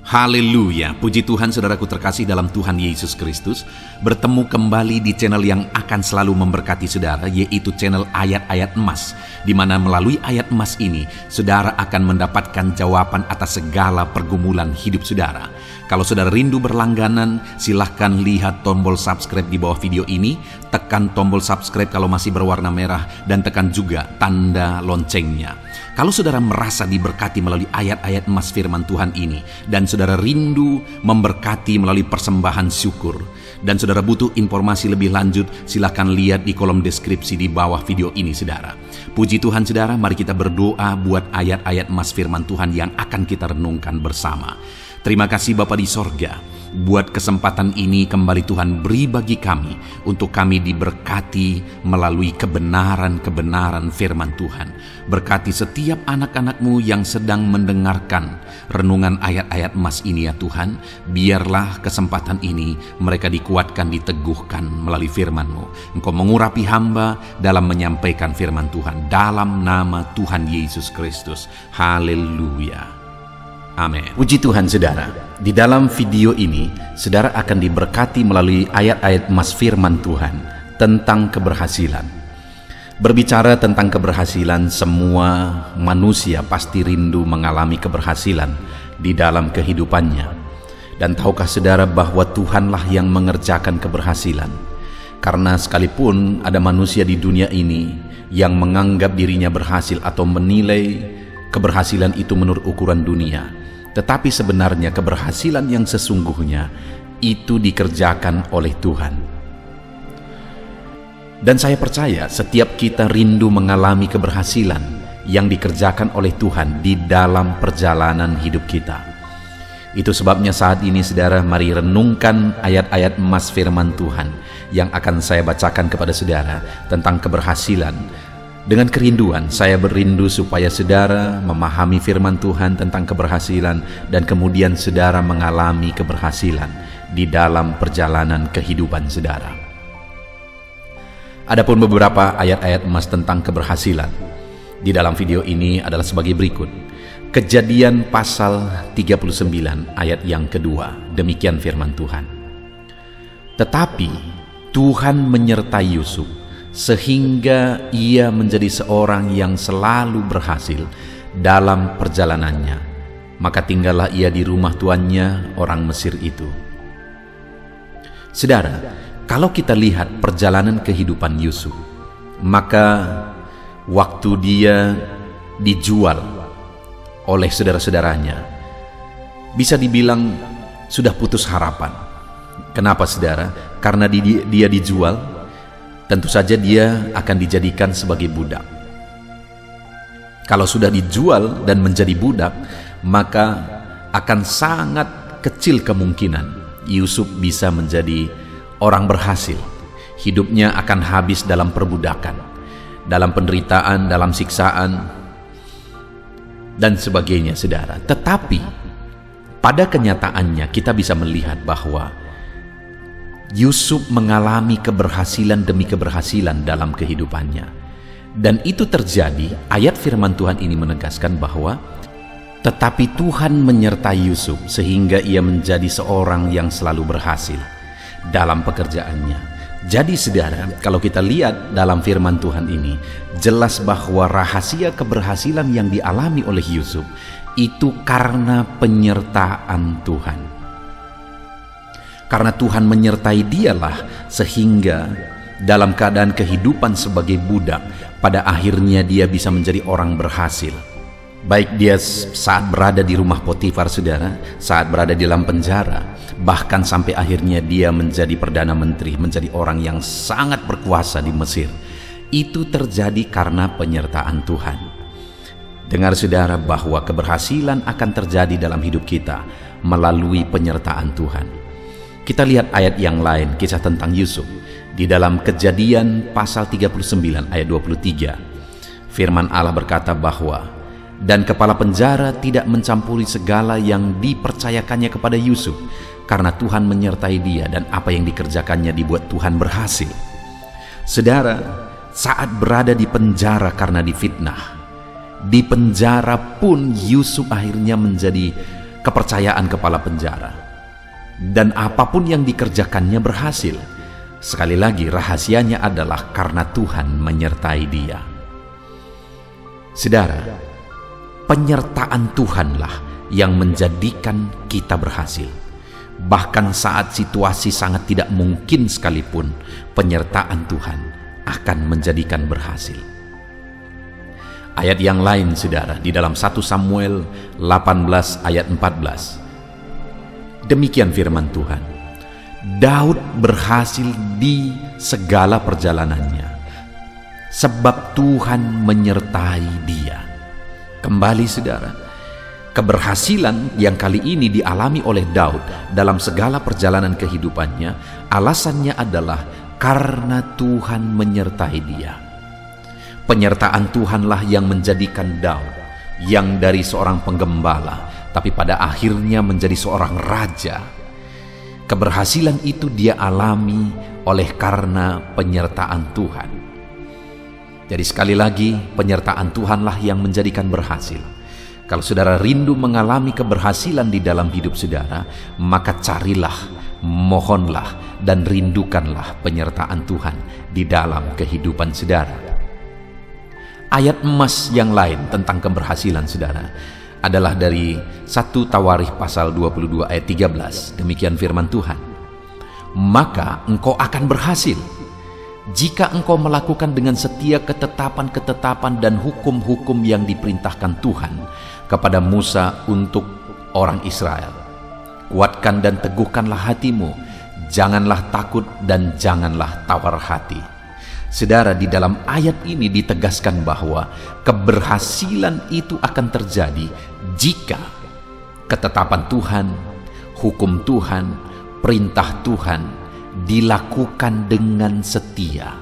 Haleluya, puji Tuhan saudaraku terkasih dalam Tuhan Yesus Kristus. Bertemu kembali di channel yang akan selalu memberkati saudara, yaitu channel Ayat-Ayat Emas, di mana melalui ayat emas ini, saudara akan mendapatkan jawaban atas segala pergumulan hidup saudara. Kalau saudara rindu berlangganan, silahkan lihat tombol subscribe di bawah video ini, tekan tombol subscribe kalau masih berwarna merah, dan tekan juga tanda loncengnya. Kalau saudara merasa diberkati melalui ayat-ayat emas firman Tuhan ini, dan saudara rindu memberkati melalui persembahan syukur, dan saudara butuh informasi lebih lanjut, silahkan lihat di kolom deskripsi di bawah video ini saudara. Puji Tuhan saudara, mari kita berdoa buat ayat-ayat emas firman Tuhan yang akan kita renungkan bersama. Terima kasih Bapa di sorga, buat kesempatan ini kembali Tuhan beri bagi kami, untuk kami diberkati melalui kebenaran-kebenaran firman Tuhan. Berkati setiap anak-anak-Mu yang sedang mendengarkan renungan ayat-ayat emas ini ya Tuhan. Biarlah kesempatan ini mereka dikuatkan, diteguhkan melalui firman-Mu. Engkau mengurapi hamba dalam menyampaikan firman Tuhan, dalam nama Tuhan Yesus Kristus. Haleluya. Amin. Puji Tuhan saudara, di dalam video ini saudara akan diberkati melalui ayat-ayat emas firman Tuhan tentang keberhasilan. Berbicara tentang keberhasilan, semua manusia pasti rindu mengalami keberhasilan di dalam kehidupannya. Dan tahukah saudara bahwa Tuhanlah yang mengerjakan keberhasilan? Karena sekalipun ada manusia di dunia ini yang menganggap dirinya berhasil atau menilai keberhasilan itu menurut ukuran dunia, tetapi sebenarnya keberhasilan yang sesungguhnya itu dikerjakan oleh Tuhan. Dan saya percaya setiap kita rindu mengalami keberhasilan yang dikerjakan oleh Tuhan di dalam perjalanan hidup kita. Itu sebabnya saat ini saudara, mari renungkan ayat-ayat emas firman Tuhan yang akan saya bacakan kepada saudara tentang keberhasilan. Dengan kerinduan, saya berindu supaya saudara memahami firman Tuhan tentang keberhasilan, dan kemudian saudara mengalami keberhasilan di dalam perjalanan kehidupan saudara. Adapun beberapa ayat-ayat emas tentang keberhasilan di dalam video ini adalah sebagai berikut. Kejadian pasal 39 ayat yang kedua, demikian firman Tuhan. Tetapi Tuhan menyertai Yusuf, sehingga ia menjadi seorang yang selalu berhasil dalam perjalanannya. Maka tinggallah ia di rumah tuannya, orang Mesir itu. Saudara, kalau kita lihat perjalanan kehidupan Yusuf, maka waktu dia dijual oleh saudara-saudaranya, bisa dibilang sudah putus harapan. Kenapa saudara? Karena dia dijual, tentu saja dia akan dijadikan sebagai budak. Kalau sudah dijual dan menjadi budak, maka akan sangat kecil kemungkinan Yusuf bisa menjadi orang berhasil. Hidupnya akan habis dalam perbudakan, dalam penderitaan, dalam siksaan, dan sebagainya saudara. Tetapi pada kenyataannya kita bisa melihat bahwa Yusuf mengalami keberhasilan demi keberhasilan dalam kehidupannya. Dan itu terjadi, ayat firman Tuhan ini menegaskan bahwa tetapi Tuhan menyertai Yusuf sehingga ia menjadi seorang yang selalu berhasil dalam pekerjaannya. Jadi saudara, kalau kita lihat dalam firman Tuhan ini, jelas bahwa rahasia keberhasilan yang dialami oleh Yusuf itu karena penyertaan Tuhan. Karena Tuhan menyertai dialah sehingga dalam keadaan kehidupan sebagai budak, pada akhirnya dia bisa menjadi orang berhasil. Baik dia saat berada di rumah Potifar saudara, saat berada di dalam penjara, bahkan sampai akhirnya dia menjadi Perdana Menteri, menjadi orang yang sangat berkuasa di Mesir. Itu terjadi karena penyertaan Tuhan. Dengar saudara bahwa keberhasilan akan terjadi dalam hidup kita melalui penyertaan Tuhan. Kita lihat ayat yang lain, kisah tentang Yusuf di dalam Kejadian pasal 39 ayat 23. Firman Allah berkata bahwa dan kepala penjara tidak mencampuri segala yang dipercayakannya kepada Yusuf, karena Tuhan menyertai dia dan apa yang dikerjakannya dibuat Tuhan berhasil. Saudara, saat berada di penjara karena difitnah, di penjara pun Yusuf akhirnya menjadi kepercayaan kepala penjara. Dan apapun yang dikerjakannya berhasil. Sekali lagi, rahasianya adalah karena Tuhan menyertai dia. Saudara, penyertaan Tuhanlah yang menjadikan kita berhasil. Bahkan saat situasi sangat tidak mungkin sekalipun, penyertaan Tuhan akan menjadikan berhasil. Ayat yang lain, saudara, di dalam 1 Samuel 18 ayat 14. Demikian firman Tuhan. Daud berhasil di segala perjalanannya, sebab Tuhan menyertai dia. Kembali, saudara, keberhasilan yang kali ini dialami oleh Daud dalam segala perjalanan kehidupannya, alasannya adalah karena Tuhan menyertai dia. Penyertaan Tuhanlah yang menjadikan Daud, yang dari seorang penggembala, tapi pada akhirnya menjadi seorang raja. Keberhasilan itu dia alami oleh karena penyertaan Tuhan. Jadi sekali lagi, penyertaan Tuhanlah yang menjadikan berhasil. Kalau saudara rindu mengalami keberhasilan di dalam hidup saudara, maka carilah, mohonlah, dan rindukanlah penyertaan Tuhan di dalam kehidupan saudara. Ayat emas yang lain tentang keberhasilan saudara adalah dari 1 Tawarikh pasal 22 ayat 13. Demikian firman Tuhan. Maka engkau akan berhasil jika engkau melakukan dengan setia ketetapan-ketetapan dan hukum-hukum yang diperintahkan Tuhan kepada Musa untuk orang Israel. Kuatkan dan teguhkanlah hatimu, janganlah takut dan janganlah tawar hati. Saudara, di dalam ayat ini ditegaskan bahwa keberhasilan itu akan terjadi jika ketetapan Tuhan, hukum Tuhan, perintah Tuhan dilakukan dengan setia.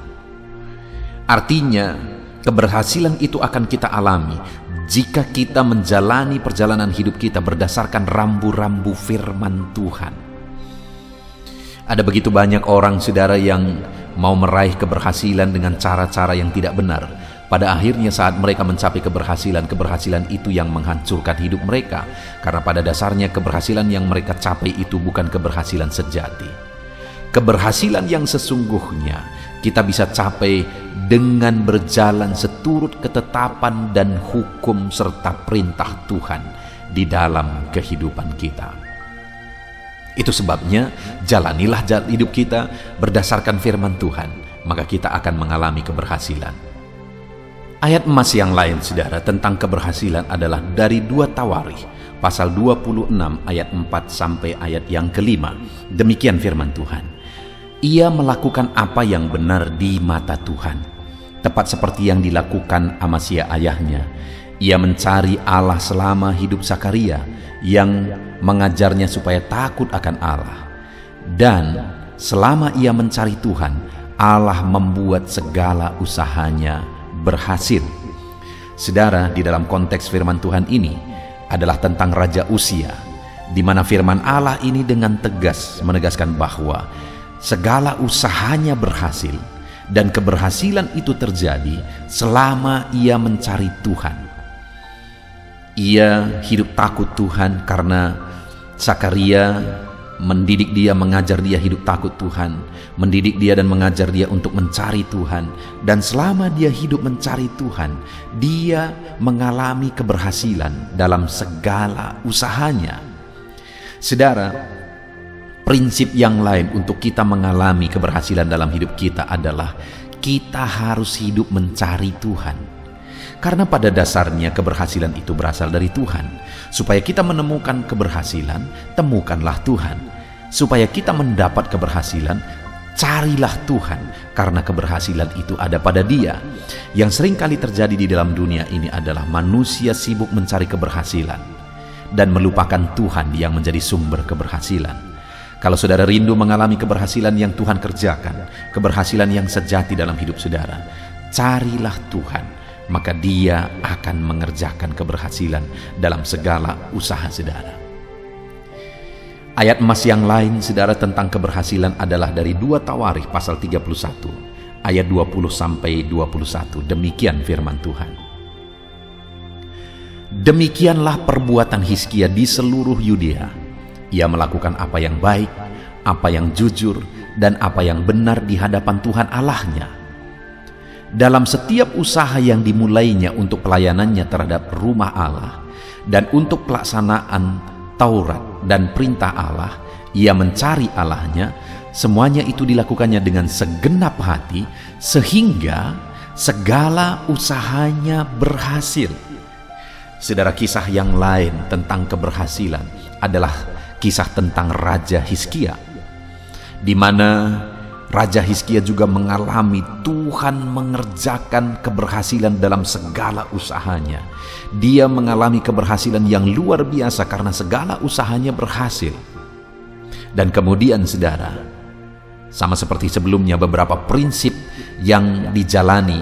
Artinya, keberhasilan itu akan kita alami jika kita menjalani perjalanan hidup kita berdasarkan rambu-rambu firman Tuhan. Ada begitu banyak orang, saudara, yang mau meraih keberhasilan dengan cara-cara yang tidak benar. Pada akhirnya saat mereka mencapai keberhasilan itu yang menghancurkan hidup mereka. Karena pada dasarnya keberhasilan yang mereka capai itu bukan keberhasilan sejati. Keberhasilan yang sesungguhnya kita bisa capai dengan berjalan seturut ketetapan dan hukum serta perintah Tuhan di dalam kehidupan kita. Itu sebabnya jalanilah jalan hidup kita berdasarkan firman Tuhan, maka kita akan mengalami keberhasilan. Ayat emas yang lain, saudara, tentang keberhasilan adalah dari 2 Tawarikh pasal 26 ayat 4 sampai ayat yang kelima. Demikian firman Tuhan. Ia melakukan apa yang benar di mata Tuhan, tepat seperti yang dilakukan Amasya ayahnya. Ia mencari Allah selama hidup Sakaria, yang mengajarnya supaya takut akan Allah. Dan selama ia mencari Tuhan, Allah membuat segala usahanya berhasil. Saudara, di dalam konteks firman Tuhan ini adalah tentang Raja Uzia, di mana firman Allah ini dengan tegas menegaskan bahwa segala usahanya berhasil, dan keberhasilan itu terjadi selama ia mencari Tuhan. Ia hidup takut Tuhan karena Sakaria mendidik dia, mengajar dia hidup takut Tuhan, mendidik dia dan mengajar dia untuk mencari Tuhan. Dan selama dia hidup mencari Tuhan, dia mengalami keberhasilan dalam segala usahanya. Saudara, prinsip yang lain untuk kita mengalami keberhasilan dalam hidup kita adalah kita harus hidup mencari Tuhan. Karena pada dasarnya keberhasilan itu berasal dari Tuhan. Supaya kita menemukan keberhasilan, temukanlah Tuhan. Supaya kita mendapat keberhasilan, carilah Tuhan. Karena keberhasilan itu ada pada Dia. Yang sering kali terjadi di dalam dunia ini adalah manusia sibuk mencari keberhasilan dan melupakan Tuhan yang menjadi sumber keberhasilan. Kalau saudara rindu mengalami keberhasilan yang Tuhan kerjakan, keberhasilan yang sejati dalam hidup saudara, carilah Tuhan. Maka Dia akan mengerjakan keberhasilan dalam segala usaha saudara. Ayat emas yang lain, saudara, tentang keberhasilan adalah dari 2 Tawarikh pasal 31 ayat 20 sampai 21. Demikian firman Tuhan. Demikianlah perbuatan Hizkia di seluruh Yudea. Ia melakukan apa yang baik, apa yang jujur, dan apa yang benar di hadapan Tuhan Allahnya. Dalam setiap usaha yang dimulainya untuk pelayanannya terhadap rumah Allah dan untuk pelaksanaan Taurat dan perintah Allah, ia mencari Allahnya. Semuanya itu dilakukannya dengan segenap hati sehingga segala usahanya berhasil. Saudara, kisah yang lain tentang keberhasilan adalah kisah tentang Raja Hizkia, di mana Raja Hizkia juga mengalami Tuhan mengerjakan keberhasilan dalam segala usahanya. Dia mengalami keberhasilan yang luar biasa karena segala usahanya berhasil. Dan kemudian saudara, sama seperti sebelumnya, beberapa prinsip yang dijalani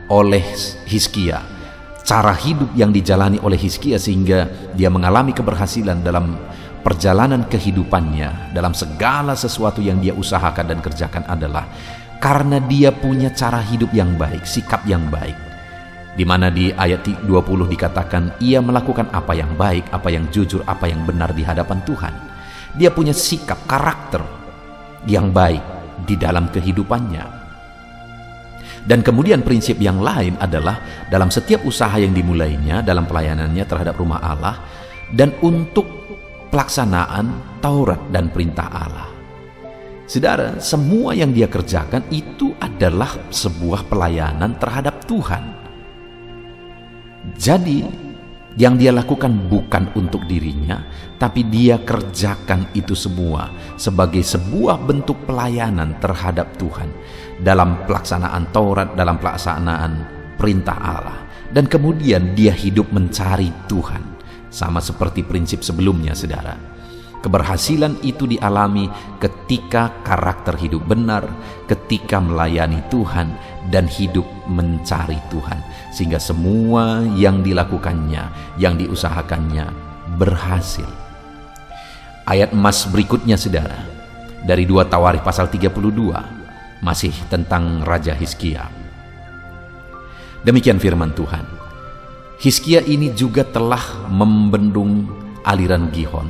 oleh Hizkia, cara hidup yang dijalani oleh Hizkia sehingga dia mengalami keberhasilan dalam perjalanan kehidupannya, dalam segala sesuatu yang dia usahakan dan kerjakan adalah karena dia punya cara hidup yang baik, sikap yang baik. Di mana di ayat 20 dikatakan ia melakukan apa yang baik, apa yang jujur, apa yang benar di hadapan Tuhan. Dia punya sikap, karakter yang baik di dalam kehidupannya. Dan kemudian prinsip yang lain adalah dalam setiap usaha yang dimulainya dalam pelayanannya terhadap rumah Allah dan untuk pelaksanaan Taurat dan perintah Allah. Saudara, semua yang dia kerjakan itu adalah sebuah pelayanan terhadap Tuhan. Jadi yang dia lakukan bukan untuk dirinya, tapi dia kerjakan itu semua sebagai sebuah bentuk pelayanan terhadap Tuhan dalam pelaksanaan Taurat, dalam pelaksanaan perintah Allah. Dan kemudian dia hidup mencari Tuhan, sama seperti prinsip sebelumnya, saudara. Keberhasilan itu dialami ketika karakter hidup benar, ketika melayani Tuhan dan hidup mencari Tuhan, sehingga semua yang dilakukannya, yang diusahakannya berhasil. Ayat emas berikutnya, saudara, dari 2 Tawarikh pasal 32, masih tentang Raja Hizkia. Demikian firman Tuhan. Hizkia ini juga telah membendung aliran Gihon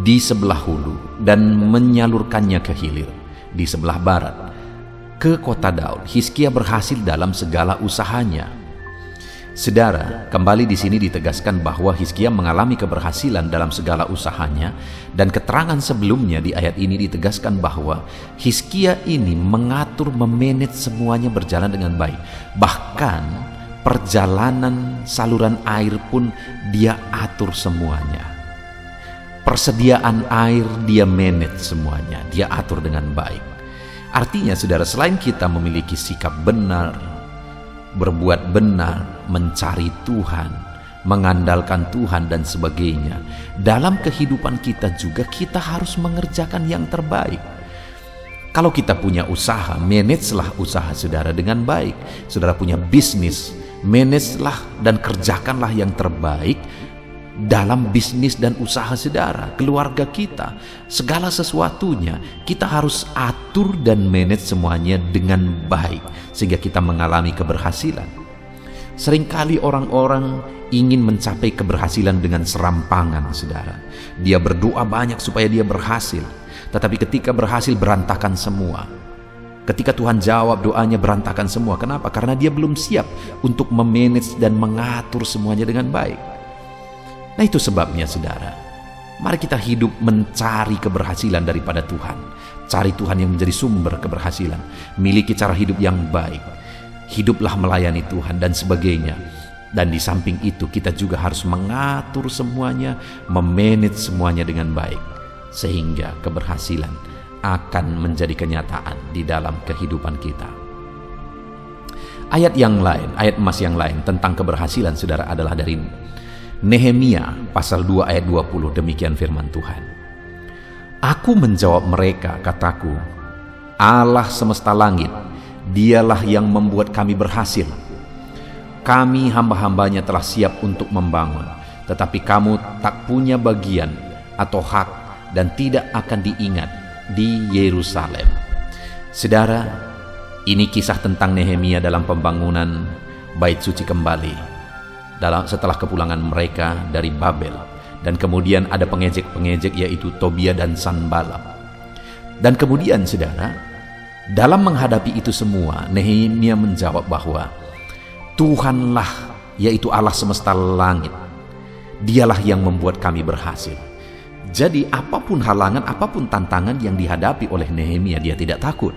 di sebelah hulu dan menyalurkannya ke hilir di sebelah barat ke kota Daud. Hizkia berhasil dalam segala usahanya. Saudara, kembali di sini ditegaskan bahwa Hizkia mengalami keberhasilan dalam segala usahanya, dan keterangan sebelumnya di ayat ini ditegaskan bahwa Hizkia ini mengatur, memanage semuanya berjalan dengan baik. Bahkan perjalanan saluran air pun dia atur semuanya. Persediaan air dia manage semuanya, dia atur dengan baik. Artinya saudara, selain kita memiliki sikap benar, berbuat benar, mencari Tuhan, mengandalkan Tuhan dan sebagainya, dalam kehidupan kita juga kita harus mengerjakan yang terbaik. Kalau kita punya usaha, managelah usaha saudara dengan baik. Saudara punya bisnis, managelah dan kerjakanlah yang terbaik dalam bisnis dan usaha saudara, keluarga kita, segala sesuatunya kita harus atur dan manage semuanya dengan baik sehingga kita mengalami keberhasilan. Seringkali orang-orang ingin mencapai keberhasilan dengan serampangan, saudara. Dia berdoa banyak supaya dia berhasil, tetapi ketika berhasil berantakan semua. Ketika Tuhan jawab doanya berantakan semua. Kenapa? Karena dia belum siap untuk memanage dan mengatur semuanya dengan baik. Nah, itu sebabnya saudara, mari kita hidup mencari keberhasilan daripada Tuhan. Cari Tuhan yang menjadi sumber keberhasilan. Miliki cara hidup yang baik. Hiduplah melayani Tuhan dan sebagainya. Dan di samping itu kita juga harus mengatur semuanya, memanage semuanya dengan baik, sehingga keberhasilan akan menjadi kenyataan di dalam kehidupan kita. Ayat yang lain, ayat emas yang lain tentang keberhasilan saudara adalah dari Nehemia pasal 2 ayat 20. Demikian firman Tuhan. Aku menjawab mereka, kataku, Allah semesta langit, dialah yang membuat kami berhasil. Kami hamba-hambanya telah siap untuk membangun, tetapi kamu tak punya bagian atau hak dan tidak akan diingat di Yerusalem. Saudara, ini kisah tentang Nehemia dalam pembangunan bait suci kembali. setelah kepulangan mereka dari Babel. Dan kemudian ada pengejek-pengejek, yaitu Tobia dan Sanballat. Dan kemudian saudara, dalam menghadapi itu semua, Nehemia menjawab bahwa Tuhanlah, yaitu Allah semesta langit, Dialah yang membuat kami berhasil. Jadi apapun halangan, apapun tantangan yang dihadapi oleh Nehemia, dia tidak takut.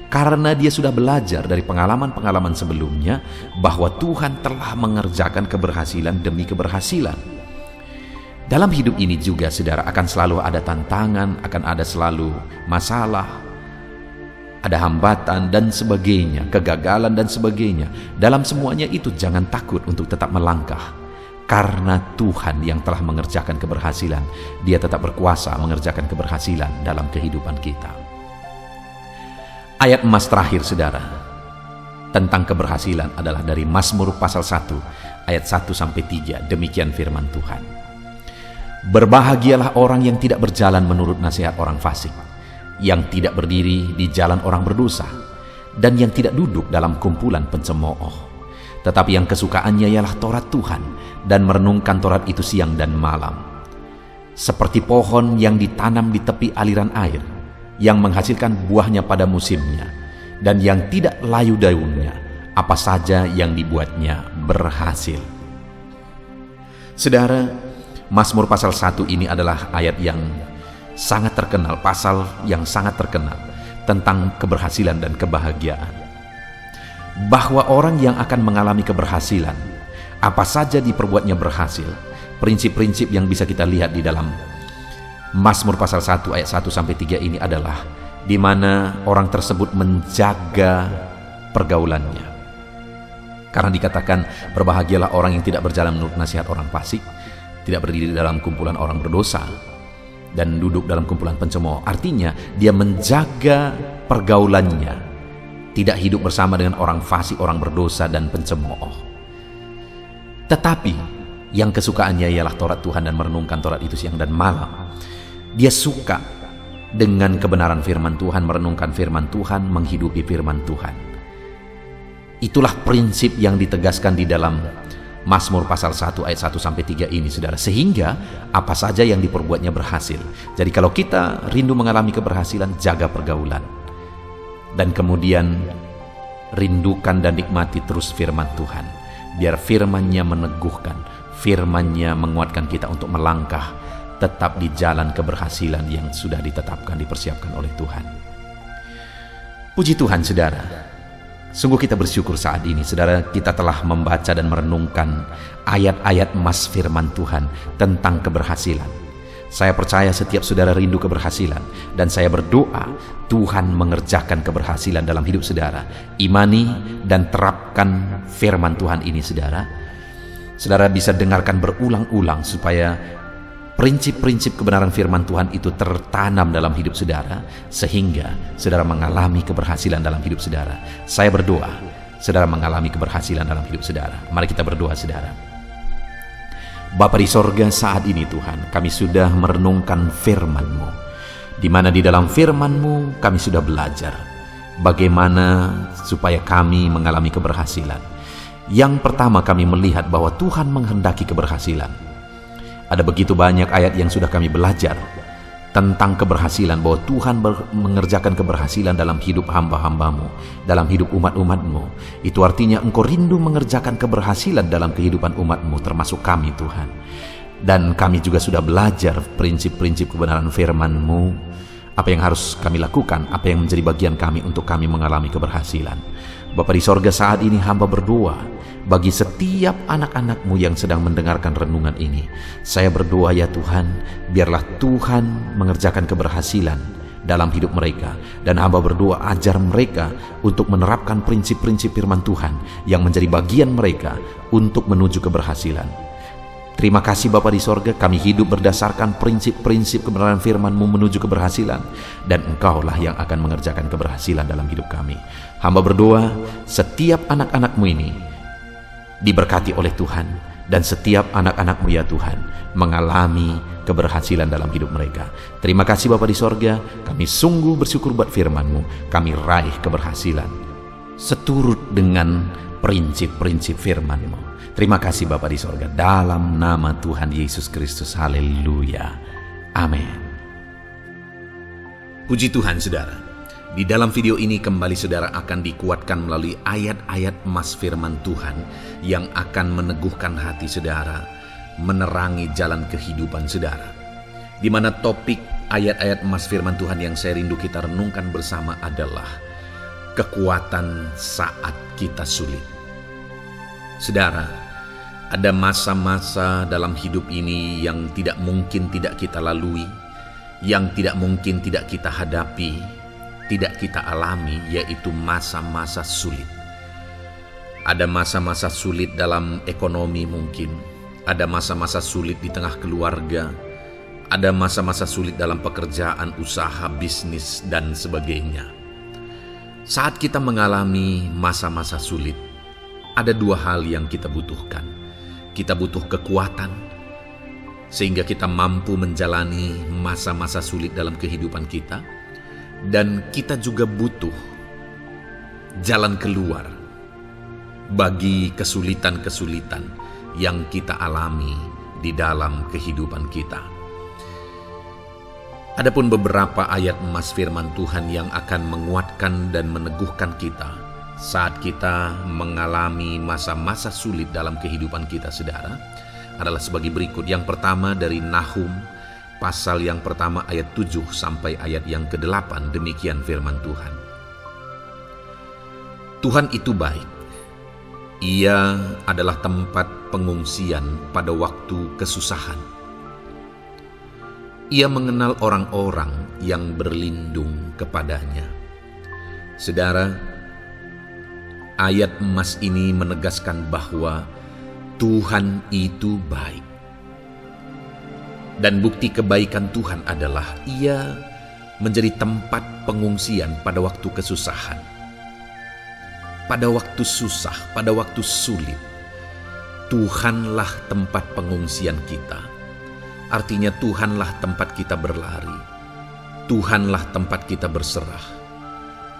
Karena dia sudah belajar dari pengalaman-pengalaman sebelumnya bahwa Tuhan telah mengerjakan keberhasilan demi keberhasilan. Dalam hidup ini juga saudara, akan selalu ada tantangan, akan ada selalu masalah, ada hambatan dan sebagainya, kegagalan dan sebagainya. Dalam semuanya itu jangan takut untuk tetap melangkah. Karena Tuhan yang telah mengerjakan keberhasilan, Dia tetap berkuasa mengerjakan keberhasilan dalam kehidupan kita. Ayat emas terakhir saudara tentang keberhasilan adalah dari Mazmur pasal 1 ayat 1-3. Demikian firman Tuhan. Berbahagialah orang yang tidak berjalan menurut nasihat orang fasik, yang tidak berdiri di jalan orang berdosa, dan yang tidak duduk dalam kumpulan pencemooh. Tetapi yang kesukaannya ialah Taurat Tuhan, dan merenungkan Taurat itu siang dan malam. Seperti pohon yang ditanam di tepi aliran air, yang menghasilkan buahnya pada musimnya, dan yang tidak layu daunnya, apa saja yang dibuatnya berhasil. Saudara, Mazmur pasal 1 ini adalah ayat yang sangat terkenal, pasal yang sangat terkenal tentang keberhasilan dan kebahagiaan. Bahwa orang yang akan mengalami keberhasilan, apa saja diperbuatnya berhasil. Prinsip-prinsip yang bisa kita lihat di dalam Mazmur pasal 1 ayat 1-3 ini adalah di mana orang tersebut menjaga pergaulannya. Karena dikatakan berbahagialah orang yang tidak berjalan menurut nasihat orang fasik, tidak berdiri dalam kumpulan orang berdosa, dan duduk dalam kumpulan pencemooh. Artinya dia menjaga pergaulannya, tidak hidup bersama dengan orang fasik, orang berdosa dan pencemooh. Tetapi yang kesukaannya ialah Taurat Tuhan dan merenungkan Taurat itu siang dan malam. Dia suka dengan kebenaran firman Tuhan, merenungkan firman Tuhan, menghidupi firman Tuhan. Itulah prinsip yang ditegaskan di dalam Mazmur pasal 1 ayat 1-3 ini saudara. Sehingga apa saja yang diperbuatnya berhasil. Jadi kalau kita rindu mengalami keberhasilan, jaga pergaulan. Dan kemudian rindukan dan nikmati terus firman Tuhan. Biar firman-Nya meneguhkan, firman-Nya menguatkan kita untuk melangkah tetap di jalan keberhasilan yang sudah ditetapkan, dipersiapkan oleh Tuhan. Puji Tuhan saudara. Sungguh kita bersyukur saat ini, saudara, kita telah membaca dan merenungkan ayat-ayat emas firman Tuhan tentang keberhasilan. Saya percaya setiap saudara rindu keberhasilan, dan saya berdoa Tuhan mengerjakan keberhasilan dalam hidup saudara. Imani dan terapkan firman Tuhan ini saudara. Saudara bisa dengarkan berulang-ulang supaya prinsip-prinsip kebenaran firman Tuhan itu tertanam dalam hidup saudara, sehingga saudara mengalami keberhasilan dalam hidup saudara. Saya berdoa saudara mengalami keberhasilan dalam hidup saudara. Mari kita berdoa saudara. Bapa di sorga, saat ini Tuhan, kami sudah merenungkan firman-Mu, di mana di dalam firman-Mu kami sudah belajar bagaimana supaya kami mengalami keberhasilan. Yang pertama, kami melihat bahwa Tuhan menghendaki keberhasilan. Ada begitu banyak ayat yang sudah kami belajar tentang keberhasilan, bahwa Tuhan mengerjakan keberhasilan dalam hidup hamba-hamba-Mu, dalam hidup umat-umat-Mu. Itu artinya Engkau rindu mengerjakan keberhasilan dalam kehidupan umat-Mu, termasuk kami Tuhan. Dan kami juga sudah belajar prinsip-prinsip kebenaran firman-Mu, apa yang harus kami lakukan, apa yang menjadi bagian kami untuk kami mengalami keberhasilan. Bapa di sorga, saat ini hamba berdoa bagi setiap anak-anak-Mu yang sedang mendengarkan renungan ini. Saya berdoa ya Tuhan, biarlah Tuhan mengerjakan keberhasilan dalam hidup mereka. Dan hamba berdoa ajar mereka untuk menerapkan prinsip-prinsip firman Tuhan yang menjadi bagian mereka untuk menuju keberhasilan. Terima kasih Bapa di sorga, kami hidup berdasarkan prinsip-prinsip kebenaran firman-Mu menuju keberhasilan, dan Engkaulah yang akan mengerjakan keberhasilan dalam hidup kami. Hamba berdoa setiap anak-anak-Mu ini diberkati oleh Tuhan, dan setiap anak-anak-Mu ya Tuhan mengalami keberhasilan dalam hidup mereka. Terima kasih Bapa di sorga, kami sungguh bersyukur buat firman-Mu, kami raih keberhasilan seturut dengan prinsip-prinsip firman-Mu. Terima kasih Bapa di sorga, dalam nama Tuhan Yesus Kristus. Haleluya. Amin. Puji Tuhan saudara. Di dalam video ini kembali saudara akan dikuatkan melalui ayat-ayat emas firman Tuhan yang akan meneguhkan hati saudara, menerangi jalan kehidupan saudara. Di mana topik ayat-ayat emas firman Tuhan yang saya rindu kita renungkan bersama adalah kekuatan saat kita sulit. Saudara, ada masa-masa dalam hidup ini yang tidak mungkin tidak kita lalui, yang tidak mungkin tidak kita hadapi, tidak kita alami, yaitu masa-masa sulit. Ada masa-masa sulit dalam ekonomi mungkin, ada masa-masa sulit di tengah keluarga, ada masa-masa sulit dalam pekerjaan, usaha, bisnis, dan sebagainya. Saat kita mengalami masa-masa sulit, ada dua hal yang kita butuhkan. Kita butuh kekuatan, sehingga kita mampu menjalani masa-masa sulit dalam kehidupan kita. Dan kita juga butuh jalan keluar bagi kesulitan-kesulitan yang kita alami di dalam kehidupan kita. Adapun beberapa ayat emas firman Tuhan yang akan menguatkan dan meneguhkan kita saat kita mengalami masa-masa sulit dalam kehidupan kita saudara, adalah sebagai berikut. Yang pertama dari Nahum pasal yang pertama ayat 7 sampai ayat yang ke-8. Demikian firman Tuhan. Tuhan itu baik. Ia adalah tempat pengungsian pada waktu kesusahan. Ia mengenal orang-orang yang berlindung kepadanya. Saudara, ayat emas ini menegaskan bahwa Tuhan itu baik. Dan bukti kebaikan Tuhan adalah Ia menjadi tempat pengungsian pada waktu kesusahan. Pada waktu susah, pada waktu sulit, Tuhanlah tempat pengungsian kita. Artinya Tuhanlah tempat kita berlari. Tuhanlah tempat kita berserah.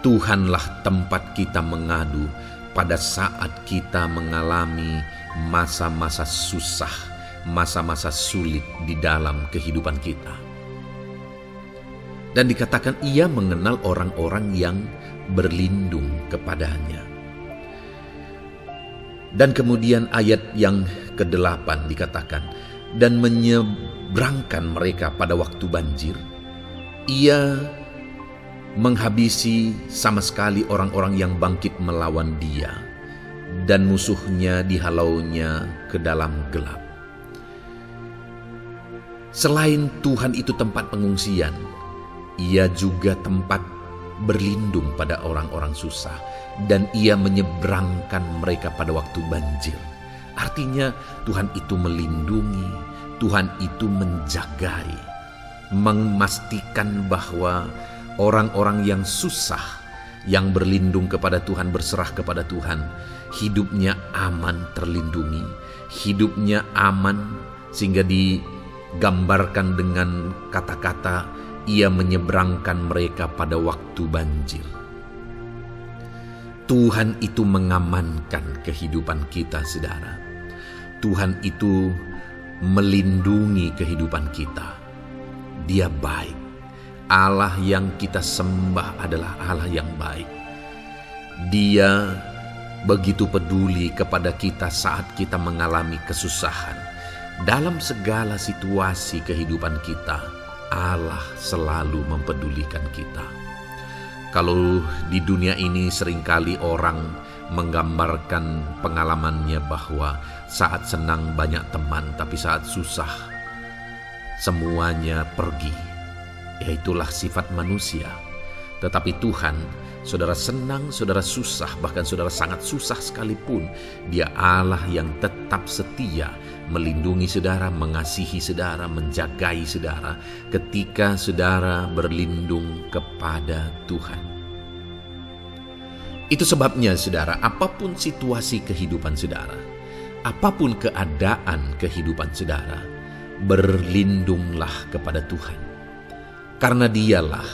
Tuhanlah tempat kita mengadu pada saat kita mengalami masa-masa susah, masa-masa sulit di dalam kehidupan kita. Dan dikatakan Ia mengenal orang-orang yang berlindung kepadanya. Dan kemudian ayat yang ke-8 dikatakan, dan menyeberangkan mereka pada waktu banjir. Ia menghabisi sama sekali orang-orang yang bangkit melawan Dia, dan musuhnya dihalaunya ke dalam gelap. Selain Tuhan itu tempat pengungsian, Ia juga tempat berlindung pada orang-orang susah, dan Ia menyeberangkan mereka pada waktu banjir. Artinya Tuhan itu melindungi, Tuhan itu menjagai, memastikan bahwa orang-orang yang susah, yang berlindung kepada Tuhan, berserah kepada Tuhan, hidupnya aman, terlindungi, hidupnya aman, sehingga digambarkan dengan kata-kata Ia menyeberangkan mereka pada waktu banjir. Tuhan itu mengamankan kehidupan kita, saudara. Tuhan itu melindungi kehidupan kita. Dia baik. Allah yang kita sembah adalah Allah yang baik. Dia begitu peduli kepada kita saat kita mengalami kesusahan. Dalam segala situasi kehidupan kita, Allah selalu mempedulikan kita. Kalau di dunia ini seringkali orang menggambarkan pengalamannya bahwa saat senang banyak teman, tapi saat susah semuanya pergi. Ya, itulah sifat manusia. Tetapi Tuhan, saudara senang, saudara susah, bahkan saudara sangat susah sekalipun, Dia Allah yang tetap setia, melindungi saudara, mengasihi saudara, menjagai saudara ketika saudara berlindung kepada Tuhan. Itu sebabnya saudara, apapun situasi kehidupan saudara, apapun keadaan kehidupan saudara, berlindunglah kepada Tuhan. Karena Dialah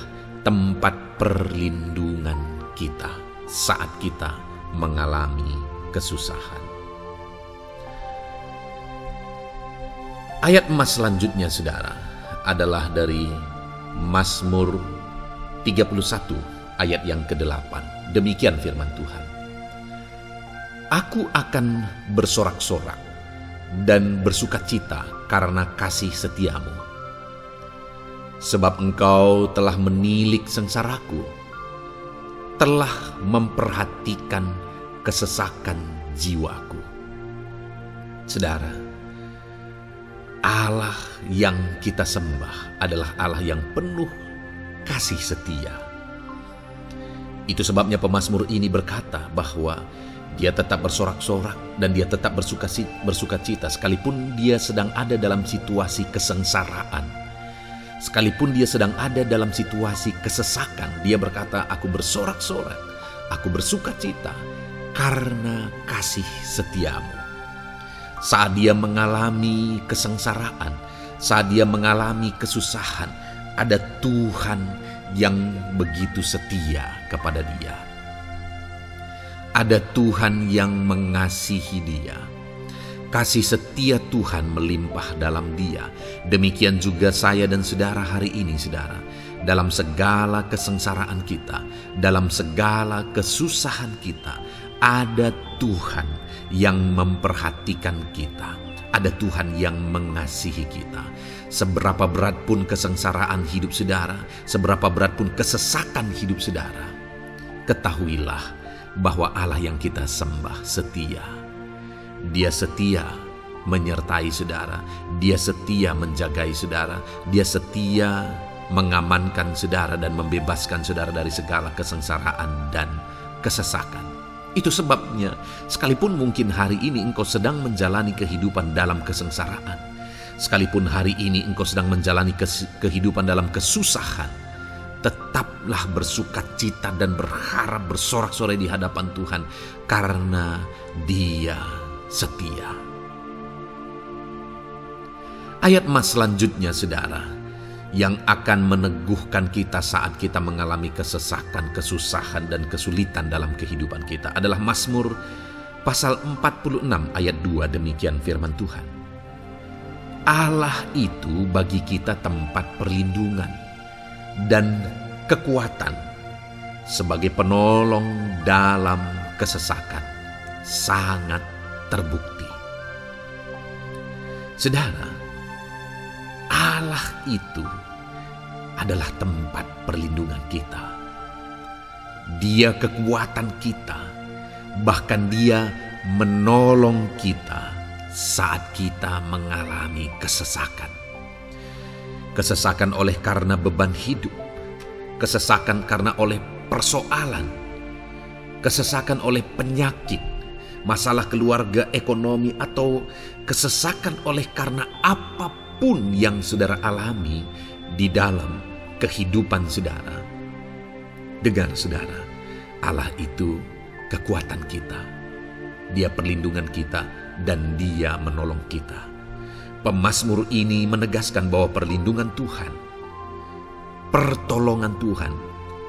tempat perlindungan kita saat kita mengalami kesusahan. Ayat emas selanjutnya, saudara, adalah dari Mazmur 31 ayat yang ke-8. Demikian firman Tuhan. Aku akan bersorak-sorak dan bersukacita karena kasih setiamu. Sebab engkau telah menilik sengsaraku, telah memperhatikan kesesakan jiwaku. Saudara, Allah yang kita sembah adalah Allah yang penuh kasih setia. Itu sebabnya pemazmur ini berkata bahwa dia tetap bersorak-sorak dan dia tetap bersukacita sekalipun dia sedang ada dalam situasi kesengsaraan. Sekalipun dia sedang ada dalam situasi kesesakan, dia berkata, aku bersorak-sorak, aku bersukacita karena kasih setiamu. Saat dia mengalami kesengsaraan, saat dia mengalami kesusahan, ada Tuhan yang begitu setia kepada dia. Ada Tuhan yang mengasihi dia. Kasih setia Tuhan melimpah dalam dia. Demikian juga saya dan saudara hari ini, saudara. Dalam segala kesengsaraan kita, dalam segala kesusahan kita, ada Tuhan yang memperhatikan kita. Ada Tuhan yang mengasihi kita. Seberapa berat pun kesengsaraan hidup saudara, seberapa berat pun kesesakan hidup saudara, ketahuilah bahwa Allah yang kita sembah setia. Dia setia menyertai saudara, dia setia menjagai saudara, dia setia mengamankan saudara dan membebaskan saudara dari segala kesengsaraan dan kesesakan. Itu sebabnya sekalipun mungkin hari ini engkau sedang menjalani kehidupan dalam kesengsaraan, sekalipun hari ini engkau sedang menjalani kehidupan dalam kesusahan, tetaplah bersukacita dan berharap bersorak-sorai di hadapan Tuhan karena Dia setia. Ayat emas selanjutnya, saudara, yang akan meneguhkan kita saat kita mengalami kesesakan, kesusahan, dan kesulitan dalam kehidupan kita adalah Mazmur pasal 46 ayat 2. Demikian firman Tuhan. Allah itu bagi kita tempat perlindungan dan kekuatan sebagai penolong dalam kesesakan, sangat terbukti. Saudara, Allah itu adalah tempat perlindungan kita. Dia kekuatan kita, bahkan Dia menolong kita saat kita mengalami kesesakan. Kesesakan oleh karena beban hidup, kesesakan karena oleh persoalan, kesesakan oleh penyakit, masalah keluarga, ekonomi, atau kesesakan oleh karena apapun yang saudara alami di dalam kehidupan saudara. Dengar saudara, Allah itu kekuatan kita, Dia perlindungan kita, dan Dia menolong kita. Pemazmur ini menegaskan bahwa perlindungan Tuhan, pertolongan Tuhan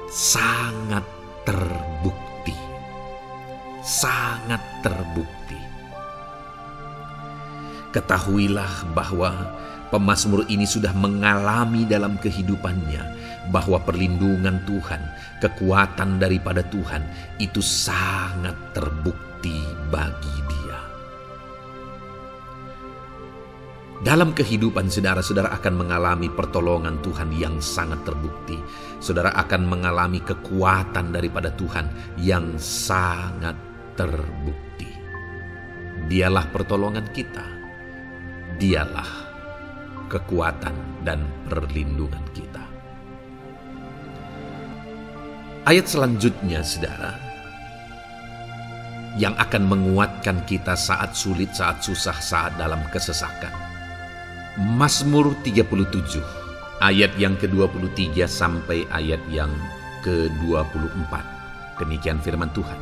sangat terbukti. Sangat terbukti. Ketahuilah bahwa pemazmur ini sudah mengalami dalam kehidupannya bahwa perlindungan Tuhan, kekuatan daripada Tuhan itu sangat terbukti bagi dia. Dalam kehidupan saudara-saudara akan mengalami pertolongan Tuhan yang sangat terbukti. Saudara akan mengalami kekuatan daripada Tuhan yang sangat terbukti. Dialah pertolongan kita. Dialah kekuatan dan perlindungan kita. Ayat selanjutnya, saudara, yang akan menguatkan kita saat sulit, saat susah, saat dalam kesesakan. Mazmur 37 ayat yang ke-23 sampai ayat yang ke-24. Demikian firman Tuhan.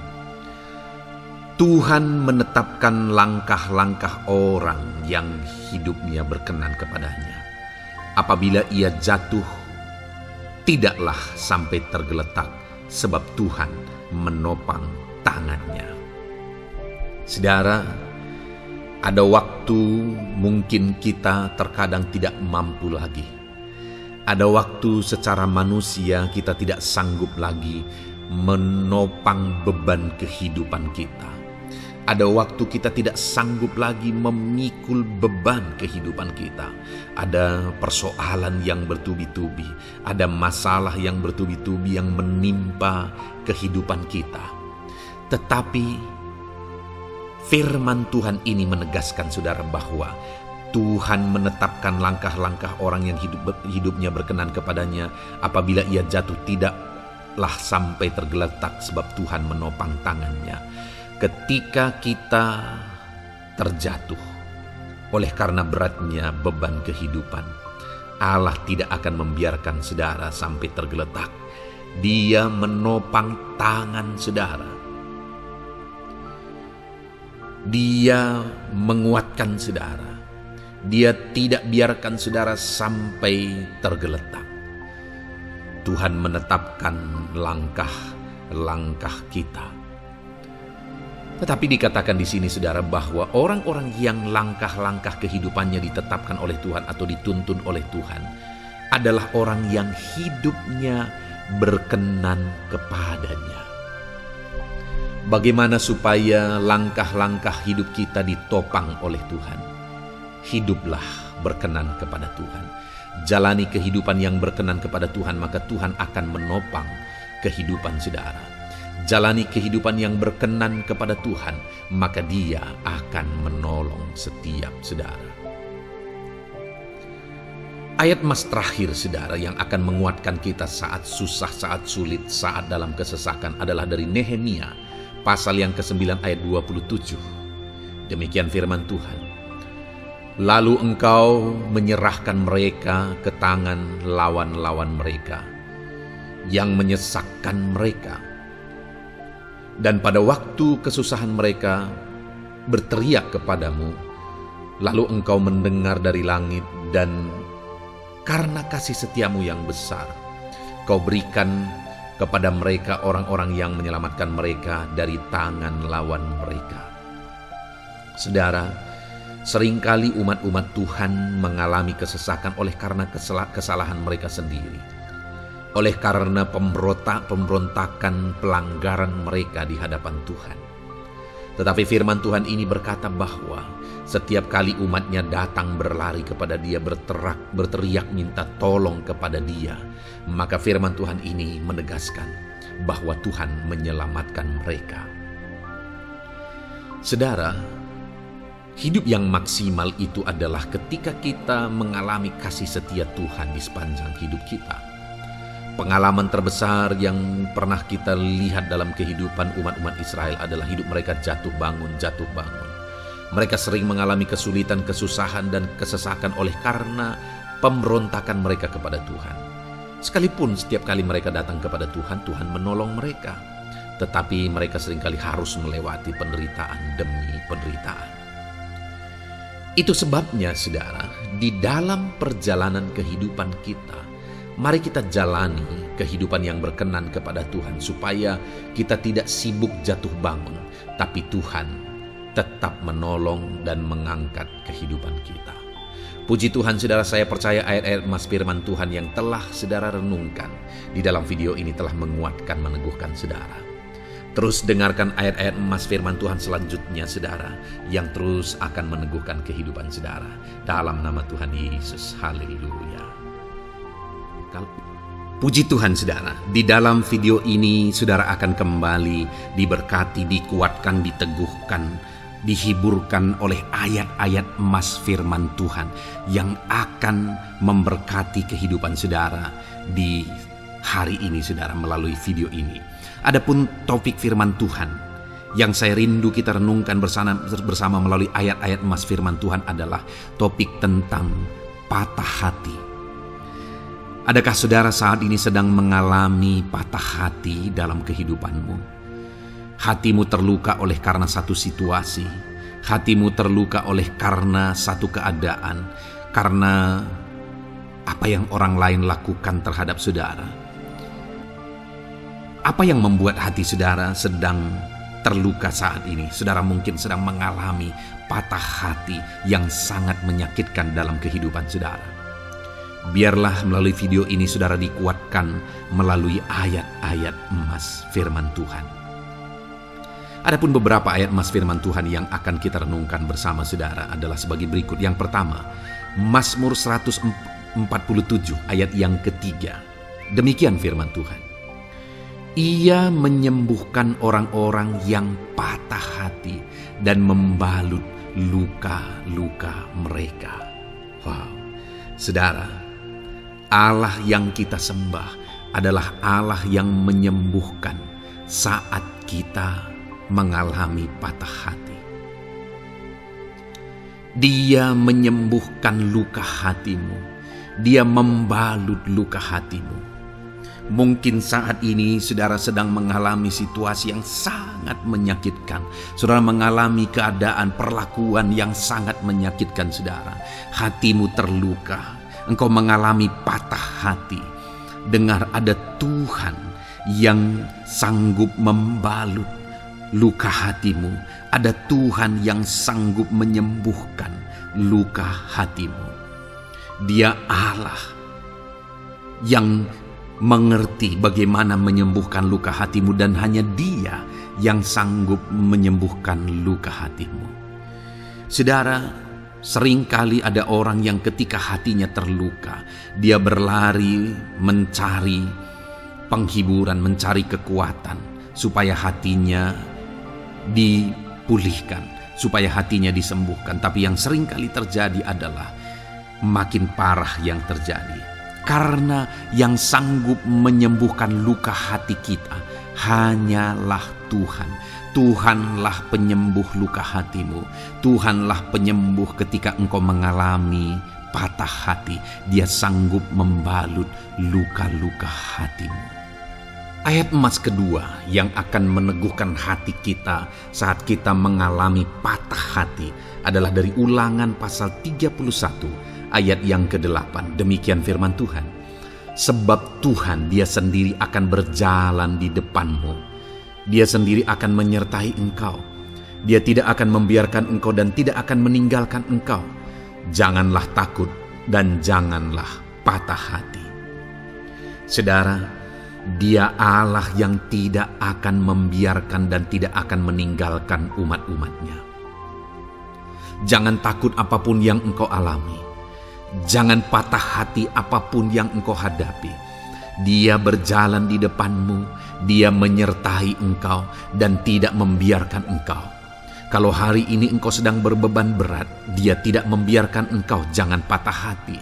Tuhan menetapkan langkah-langkah orang yang hidupnya berkenan kepadanya. Apabila ia jatuh, tidaklah sampai tergeletak, sebab Tuhan menopang tangannya. Saudara, Ada waktu mungkin kita terkadang tidak mampu lagi. Ada waktu secara manusia kita tidak sanggup lagi menopang beban kehidupan kita. Ada waktu kita tidak sanggup lagi memikul beban kehidupan kita. Ada persoalan yang bertubi-tubi, ada masalah yang bertubi-tubi yang menimpa kehidupan kita. Tetapi firman Tuhan ini menegaskan saudara bahwa Tuhan menetapkan langkah-langkah orang yang hidupnya berkenan kepadanya. Apabila ia jatuh, tidaklah sampai tergeletak sebab Tuhan menopang tangannya. Ketika kita terjatuh oleh karena beratnya beban kehidupan, Allah tidak akan membiarkan saudara sampai tergeletak. Dia menopang tangan saudara. Dia menguatkan saudara. Dia tidak biarkan saudara sampai tergeletak. Tuhan menetapkan langkah-langkah kita. Tetapi dikatakan di sini saudara bahwa orang-orang yang langkah-langkah kehidupannya ditetapkan oleh Tuhan atau dituntun oleh Tuhan adalah orang yang hidupnya berkenan kepadanya. Bagaimana supaya langkah-langkah hidup kita ditopang oleh Tuhan? Hiduplah berkenan kepada Tuhan. Jalani kehidupan yang berkenan kepada Tuhan, maka Tuhan akan menopang kehidupan saudara. Jalani kehidupan yang berkenan kepada Tuhan, maka Dia akan menolong setiap saudara. Ayat emas terakhir saudara yang akan menguatkan kita saat susah, saat sulit, saat dalam kesesakan adalah dari Nehemia pasal yang ke-9 ayat 27. Demikian firman Tuhan. Lalu engkau menyerahkan mereka ke tangan lawan-lawan mereka yang menyesakkan mereka. Dan pada waktu kesusahan mereka berteriak kepadamu, lalu engkau mendengar dari langit, dan karena kasih setiamu yang besar, kau berikan kepada mereka orang-orang yang menyelamatkan mereka dari tangan lawan mereka. Saudara, seringkali umat-umat Tuhan mengalami kesesakan oleh karena kesalahan mereka sendiri. Oleh karena pemberontakan, pelanggaran mereka di hadapan Tuhan. Tetapi firman Tuhan ini berkata bahwa setiap kali umatnya datang berlari kepada Dia, berteriak minta tolong kepada Dia, maka firman Tuhan ini menegaskan bahwa Tuhan menyelamatkan mereka. Saudara, hidup yang maksimal itu adalah ketika kita mengalami kasih setia Tuhan di sepanjang hidup kita. Pengalaman terbesar yang pernah kita lihat dalam kehidupan umat-umat Israel adalah hidup mereka jatuh bangun. Mereka sering mengalami kesulitan, kesusahan, dan kesesakan oleh karena pemberontakan mereka kepada Tuhan. Sekalipun setiap kali mereka datang kepada Tuhan, Tuhan menolong mereka. Tetapi mereka seringkali harus melewati penderitaan demi penderitaan. Itu sebabnya, saudara, di dalam perjalanan kehidupan kita, mari kita jalani kehidupan yang berkenan kepada Tuhan supaya kita tidak sibuk jatuh bangun, tapi Tuhan tetap menolong dan mengangkat kehidupan kita. Puji Tuhan saudara, saya percaya ayat-ayat emas firman Tuhan yang telah saudara renungkan di dalam video ini telah menguatkan, meneguhkan saudara. Terus dengarkan ayat-ayat emas firman Tuhan selanjutnya saudara, yang terus akan meneguhkan kehidupan saudara. Dalam nama Tuhan Yesus, haleluya. Puji Tuhan saudara, di dalam video ini saudara akan kembali diberkati, dikuatkan, diteguhkan, dihiburkan oleh ayat-ayat emas firman Tuhan yang akan memberkati kehidupan saudara di hari ini saudara melalui video ini. Adapun topik firman Tuhan yang saya rindu kita renungkan bersama melalui ayat-ayat emas firman Tuhan adalah topik tentang patah hati. Adakah saudara saat ini sedang mengalami patah hati dalam kehidupanmu? Hatimu terluka oleh karena satu situasi. Hatimu terluka oleh karena satu keadaan. Karena apa yang orang lain lakukan terhadap saudara. Apa yang membuat hati saudara sedang terluka saat ini, saudara mungkin sedang mengalami patah hati yang sangat menyakitkan dalam kehidupan saudara. Biarlah melalui video ini saudara dikuatkan melalui ayat-ayat emas firman Tuhan. Adapun beberapa ayat emas firman Tuhan yang akan kita renungkan bersama saudara adalah sebagai berikut. Yang pertama, Mazmur 147 ayat yang ketiga. Demikian firman Tuhan. Ia menyembuhkan orang-orang yang patah hati dan membalut luka-luka mereka. Wow, saudara, Allah yang kita sembah adalah Allah yang menyembuhkan saat kita mengalami patah hati. Dia menyembuhkan luka hatimu. Dia membalut luka hatimu. Mungkin saat ini saudara sedang mengalami situasi yang sangat menyakitkan. Saudara mengalami keadaan perlakuan yang sangat menyakitkan saudara. Hatimu terluka. Engkau mengalami patah hati. Dengar, ada Tuhan yang sanggup membalut luka hatimu. Ada Tuhan yang sanggup menyembuhkan luka hatimu. Dia Allah yang mengerti bagaimana menyembuhkan luka hatimu, dan hanya Dia yang sanggup menyembuhkan luka hatimu. Saudara, seringkali ada orang yang ketika hatinya terluka, dia berlari mencari penghiburan, mencari kekuatan supaya hatinya dipulihkan, supaya hatinya disembuhkan. Tapi yang seringkali terjadi adalah makin parah yang terjadi. Karena yang sanggup menyembuhkan luka hati kita hanyalah Tuhan. Tuhanlah penyembuh luka hatimu. Tuhanlah penyembuh ketika engkau mengalami patah hati. Dia sanggup membalut luka-luka hatimu. Ayat emas kedua yang akan meneguhkan hati kita saat kita mengalami patah hati adalah dari Ulangan pasal 31 ayat yang ke-8. Demikian firman Tuhan. Sebab Tuhan Dia sendiri akan berjalan di depanmu. Dia sendiri akan menyertai engkau. Dia tidak akan membiarkan engkau dan tidak akan meninggalkan engkau. Janganlah takut dan janganlah patah hati. Saudara, Dia Allah yang tidak akan membiarkan dan tidak akan meninggalkan umat-umatnya. Jangan takut apapun yang engkau alami. Jangan patah hati apapun yang engkau hadapi. Dia berjalan di depanmu. Dia menyertai engkau dan tidak membiarkan engkau. Kalau hari ini engkau sedang berbeban berat, Dia tidak membiarkan engkau. Jangan patah hati.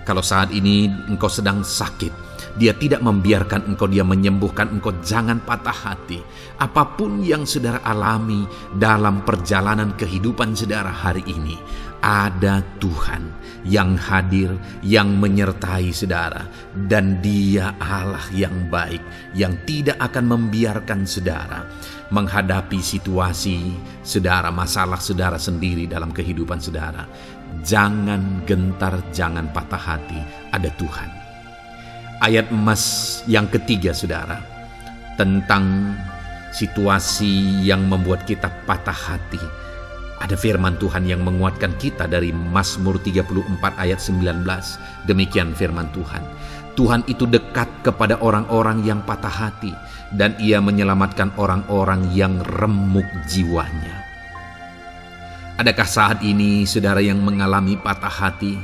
Kalau saat ini engkau sedang sakit, Dia tidak membiarkan engkau. Dia menyembuhkan engkau. Jangan patah hati. Apapun yang saudara alami dalam perjalanan kehidupan saudara hari ini, ada Tuhan yang hadir, yang menyertai saudara. Dan Dia Allah yang baik, yang tidak akan membiarkan saudara menghadapi situasi saudara, masalah saudara sendiri dalam kehidupan saudara. Jangan gentar, jangan patah hati, ada Tuhan. Ayat emas yang ketiga saudara, tentang situasi yang membuat kita patah hati. Ada firman Tuhan yang menguatkan kita dari Mazmur 34 ayat 19. Demikian firman Tuhan. Tuhan itu dekat kepada orang-orang yang patah hati, dan Ia menyelamatkan orang-orang yang remuk jiwanya. Adakah saat ini saudara yang mengalami patah hati?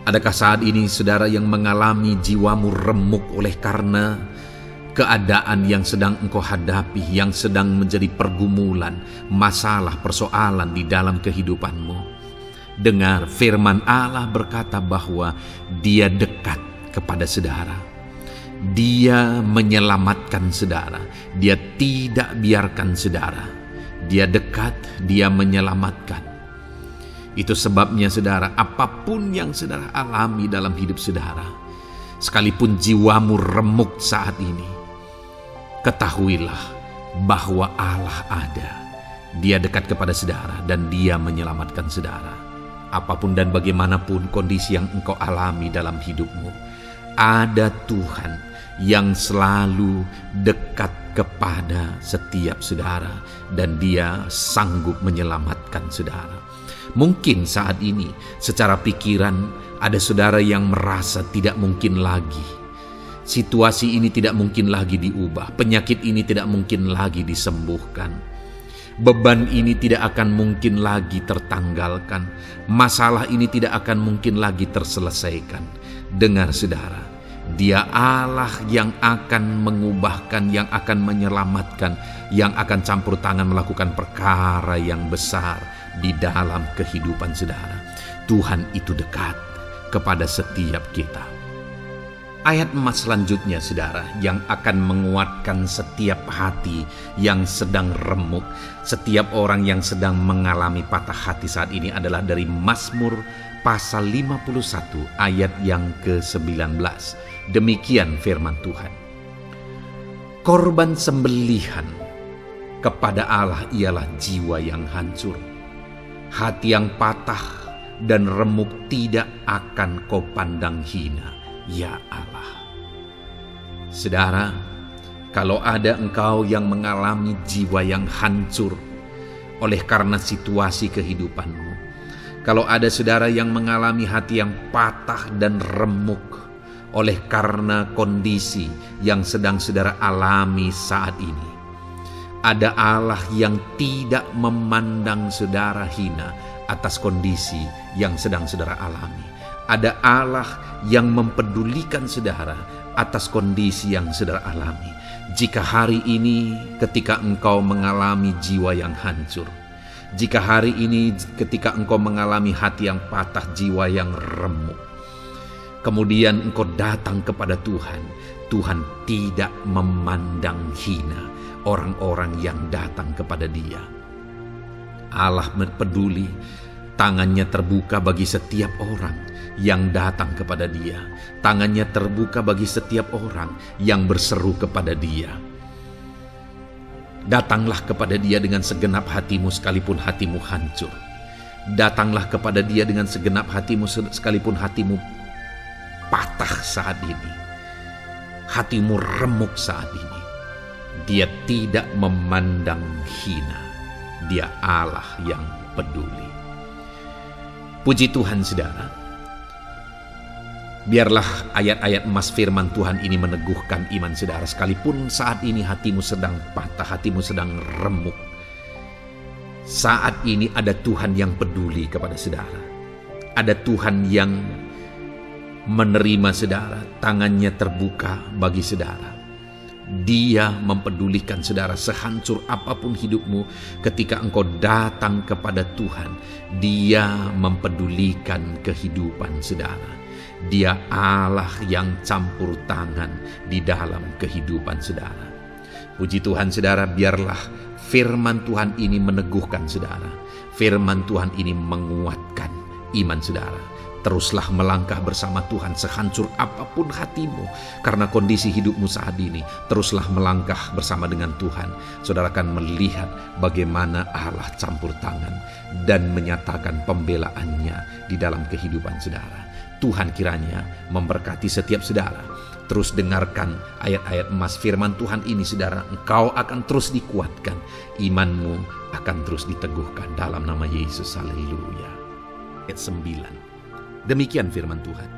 Adakah saat ini saudara yang mengalami jiwamu remuk oleh karena keadaan yang sedang engkau hadapi, yang sedang menjadi pergumulan, masalah, persoalan di dalam kehidupanmu? Dengar, firman Allah berkata bahwa Dia dekat kepada saudara. Dia menyelamatkan saudara. Dia tidak biarkan saudara. Dia dekat, Dia menyelamatkan. Itu sebabnya saudara, apapun yang saudara alami dalam hidup saudara, sekalipun jiwamu remuk saat ini, ketahuilah bahwa Allah ada. Dia dekat kepada saudara dan Dia menyelamatkan saudara. Apapun dan bagaimanapun kondisi yang engkau alami dalam hidupmu, ada Tuhan yang selalu dekat kepada setiap saudara, dan Dia sanggup menyelamatkan saudara. Mungkin saat ini secara pikiran ada saudara yang merasa tidak mungkin lagi. Situasi ini tidak mungkin lagi diubah, penyakit ini tidak mungkin lagi disembuhkan. Beban ini tidak akan mungkin lagi tertanggalkan. Masalah ini tidak akan mungkin lagi terselesaikan. Dengar saudara, Dia Allah yang akan mengubahkan, yang akan menyelamatkan, yang akan campur tangan melakukan perkara yang besar di dalam kehidupan saudara. Tuhan itu dekat kepada setiap kita. Ayat emas selanjutnya saudara, yang akan menguatkan setiap hati yang sedang remuk, setiap orang yang sedang mengalami patah hati saat ini adalah dari Mazmur pasal 51 ayat yang ke-19. Demikian firman Tuhan. Korban sembelihan kepada Allah ialah jiwa yang hancur. Hati yang patah dan remuk tidak akan kau pandang hina, ya Allah. Saudara, kalau ada engkau yang mengalami jiwa yang hancur oleh karena situasi kehidupanmu, kalau ada saudara yang mengalami hati yang patah dan remuk oleh karena kondisi yang sedang saudara alami saat ini, ada Allah yang tidak memandang saudara hina atas kondisi yang sedang saudara alami. Ada Allah yang mempedulikan saudara atas kondisi yang saudara alami. Jika hari ini ketika engkau mengalami jiwa yang hancur, jika hari ini ketika engkau mengalami hati yang patah, jiwa yang remuk, kemudian engkau datang kepada Tuhan, Tuhan tidak memandang hina orang-orang yang datang kepada Dia. Allah peduli, tangannya terbuka bagi setiap orang yang datang kepada Dia. Tangannya terbuka bagi setiap orang yang berseru kepada Dia. Datanglah kepada Dia dengan segenap hatimu sekalipun hatimu hancur. Datanglah kepada Dia dengan segenap hatimu sekalipun hatimu patah saat ini, hatimu remuk saat ini. Dia tidak memandang hina. Dia Allah yang peduli. Puji Tuhan saudara. Biarlah ayat-ayat emas firman Tuhan ini meneguhkan iman saudara, sekalipun saat ini hatimu sedang patah, hatimu sedang remuk. Saat ini ada Tuhan yang peduli kepada saudara. Ada Tuhan yang menerima saudara, tangannya terbuka bagi saudara. Dia mempedulikan saudara sehancur apapun hidupmu. Ketika engkau datang kepada Tuhan, Dia mempedulikan kehidupan saudara. Dia Allah yang campur tangan di dalam kehidupan saudara. Puji Tuhan saudara, biarlah firman Tuhan ini meneguhkan saudara. Firman Tuhan ini menguatkan iman saudara. Teruslah melangkah bersama Tuhan sehancur apapun hatimu karena kondisi hidupmu saat ini. Teruslah melangkah bersama dengan Tuhan. Saudara akan melihat bagaimana Allah campur tangan dan menyatakan pembelaannya di dalam kehidupan saudara. Tuhan kiranya memberkati setiap saudara. Terus dengarkan ayat-ayat emas firman Tuhan ini saudara. Engkau akan terus dikuatkan. Imanmu akan terus diteguhkan dalam nama Yesus. Haleluya. Ayat 9. Demikian firman Tuhan.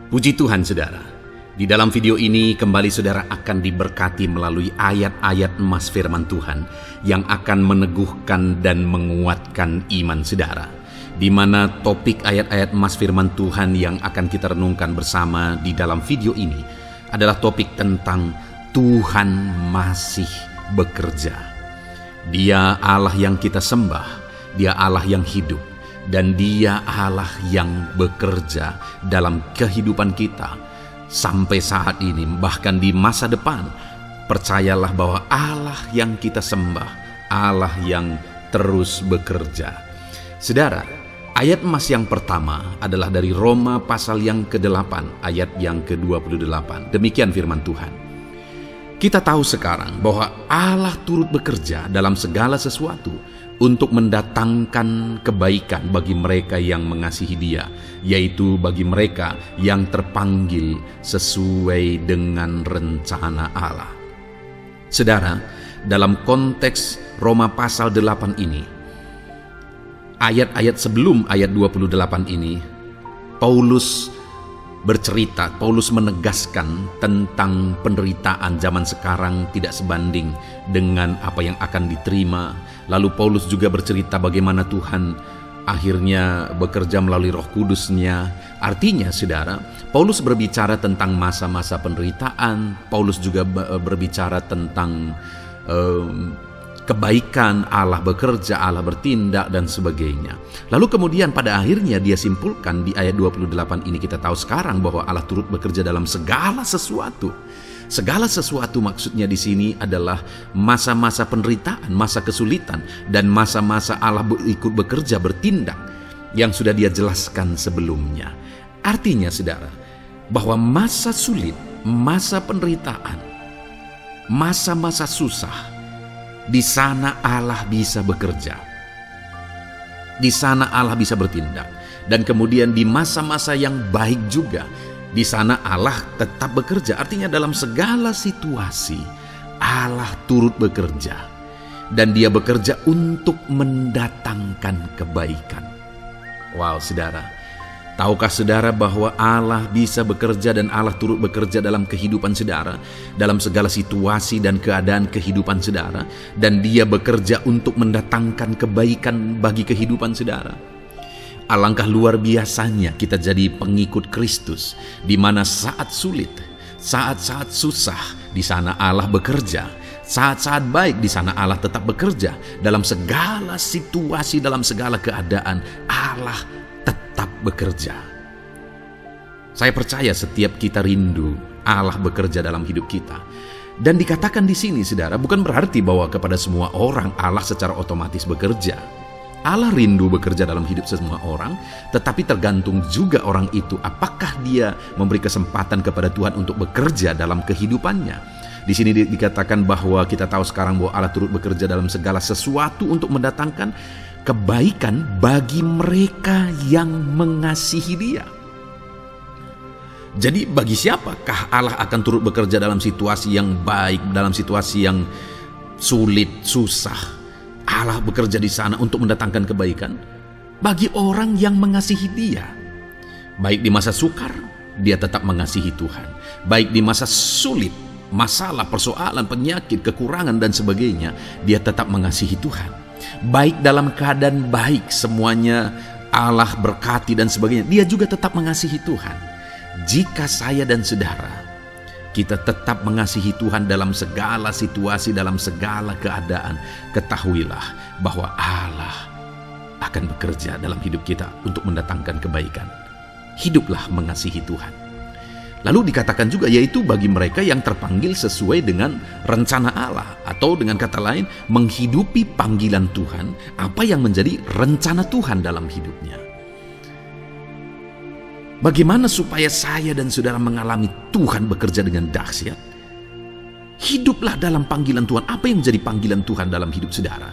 Puji Tuhan saudara. Di dalam video ini kembali saudara akan diberkati melalui ayat-ayat emas firman Tuhan yang akan meneguhkan dan menguatkan iman saudara. Di mana topik ayat-ayat emas firman Tuhan yang akan kita renungkan bersama di dalam video ini adalah topik tentang Tuhan masih bekerja. Dia Allah yang kita sembah, Dia Allah yang hidup, dan Dia Allah yang bekerja dalam kehidupan kita sampai saat ini, bahkan di masa depan. Percayalah bahwa Allah yang kita sembah, Allah yang terus bekerja. Saudara, ayat emas yang pertama adalah dari Roma pasal yang ke-8 ayat yang ke-28. Demikian firman Tuhan. Kita tahu sekarang bahwa Allah turut bekerja dalam segala sesuatu untuk mendatangkan kebaikan bagi mereka yang mengasihi Dia, yaitu bagi mereka yang terpanggil sesuai dengan rencana Allah. Saudara, dalam konteks Roma pasal 8 ini, ayat-ayat sebelum ayat 28 ini, Paulus bercerita, Paulus menegaskan tentang penderitaan zaman sekarang tidak sebanding dengan apa yang akan diterima. Lalu Paulus juga bercerita bagaimana Tuhan akhirnya bekerja melalui Roh Kudus-Nya. Artinya, saudara, Paulus berbicara tentang masa-masa penderitaan. Paulus juga berbicara tentang kebaikan, Allah bekerja, Allah bertindak, dan sebagainya. Lalu kemudian pada akhirnya dia simpulkan di ayat 28 ini, kita tahu sekarang bahwa Allah turut bekerja dalam segala sesuatu. Segala sesuatu maksudnya di sini adalah masa-masa penderitaan, masa kesulitan, dan masa-masa Allah ikut bekerja, bertindak yang sudah dia jelaskan sebelumnya. Artinya, saudara, bahwa masa sulit, masa penderitaan, masa-masa susah, di sana Allah bisa bekerja. Di sana Allah bisa bertindak. Dan kemudian di masa-masa yang baik juga, di sana Allah tetap bekerja. Artinya dalam segala situasi Allah turut bekerja. Dan dia bekerja untuk mendatangkan kebaikan. Wow, saudara. Tahukah saudara bahwa Allah bisa bekerja dan Allah turut bekerja dalam kehidupan saudara, dalam segala situasi dan keadaan kehidupan saudara, dan dia bekerja untuk mendatangkan kebaikan bagi kehidupan saudara. Alangkah luar biasanya kita jadi pengikut Kristus, di mana saat sulit, saat-saat susah, di sana Allah bekerja. Saat-saat baik, di sana Allah tetap bekerja. Dalam segala situasi, dalam segala keadaan, Allah tetap bekerja. Saya percaya setiap kita rindu Allah bekerja dalam hidup kita. Dan dikatakan di sini, saudara, bukan berarti bahwa kepada semua orang Allah secara otomatis bekerja. Allah rindu bekerja dalam hidup semua orang, tetapi tergantung juga orang itu apakah dia memberi kesempatan kepada Tuhan untuk bekerja dalam kehidupannya. Di sini dikatakan bahwa kita tahu sekarang bahwa Allah turut bekerja dalam segala sesuatu untuk mendatangkan kebaikan bagi mereka yang mengasihi Dia. Jadi bagi siapakah Allah akan turut bekerja dalam situasi yang baik, dalam situasi yang sulit, susah? Allah bekerja di sana untuk mendatangkan kebaikan bagi orang yang mengasihi Dia. Baik di masa sukar, dia tetap mengasihi Tuhan. Baik di masa sulit, masalah, persoalan, penyakit, kekurangan, dan sebagainya, dia tetap mengasihi Tuhan. Baik dalam keadaan baik, semuanya Allah berkati dan sebagainya, dia juga tetap mengasihi Tuhan. Jika saya dan saudara kita tetap mengasihi Tuhan dalam segala situasi, dalam segala keadaan, ketahuilah bahwa Allah akan bekerja dalam hidup kita untuk mendatangkan kebaikan. Hiduplah mengasihi Tuhan. Lalu dikatakan juga, yaitu bagi mereka yang terpanggil sesuai dengan rencana Allah, atau dengan kata lain, menghidupi panggilan Tuhan, apa yang menjadi rencana Tuhan dalam hidupnya. Bagaimana supaya saya dan saudara mengalami Tuhan bekerja dengan dahsyat? Hiduplah dalam panggilan Tuhan. Apa yang menjadi panggilan Tuhan dalam hidup saudara?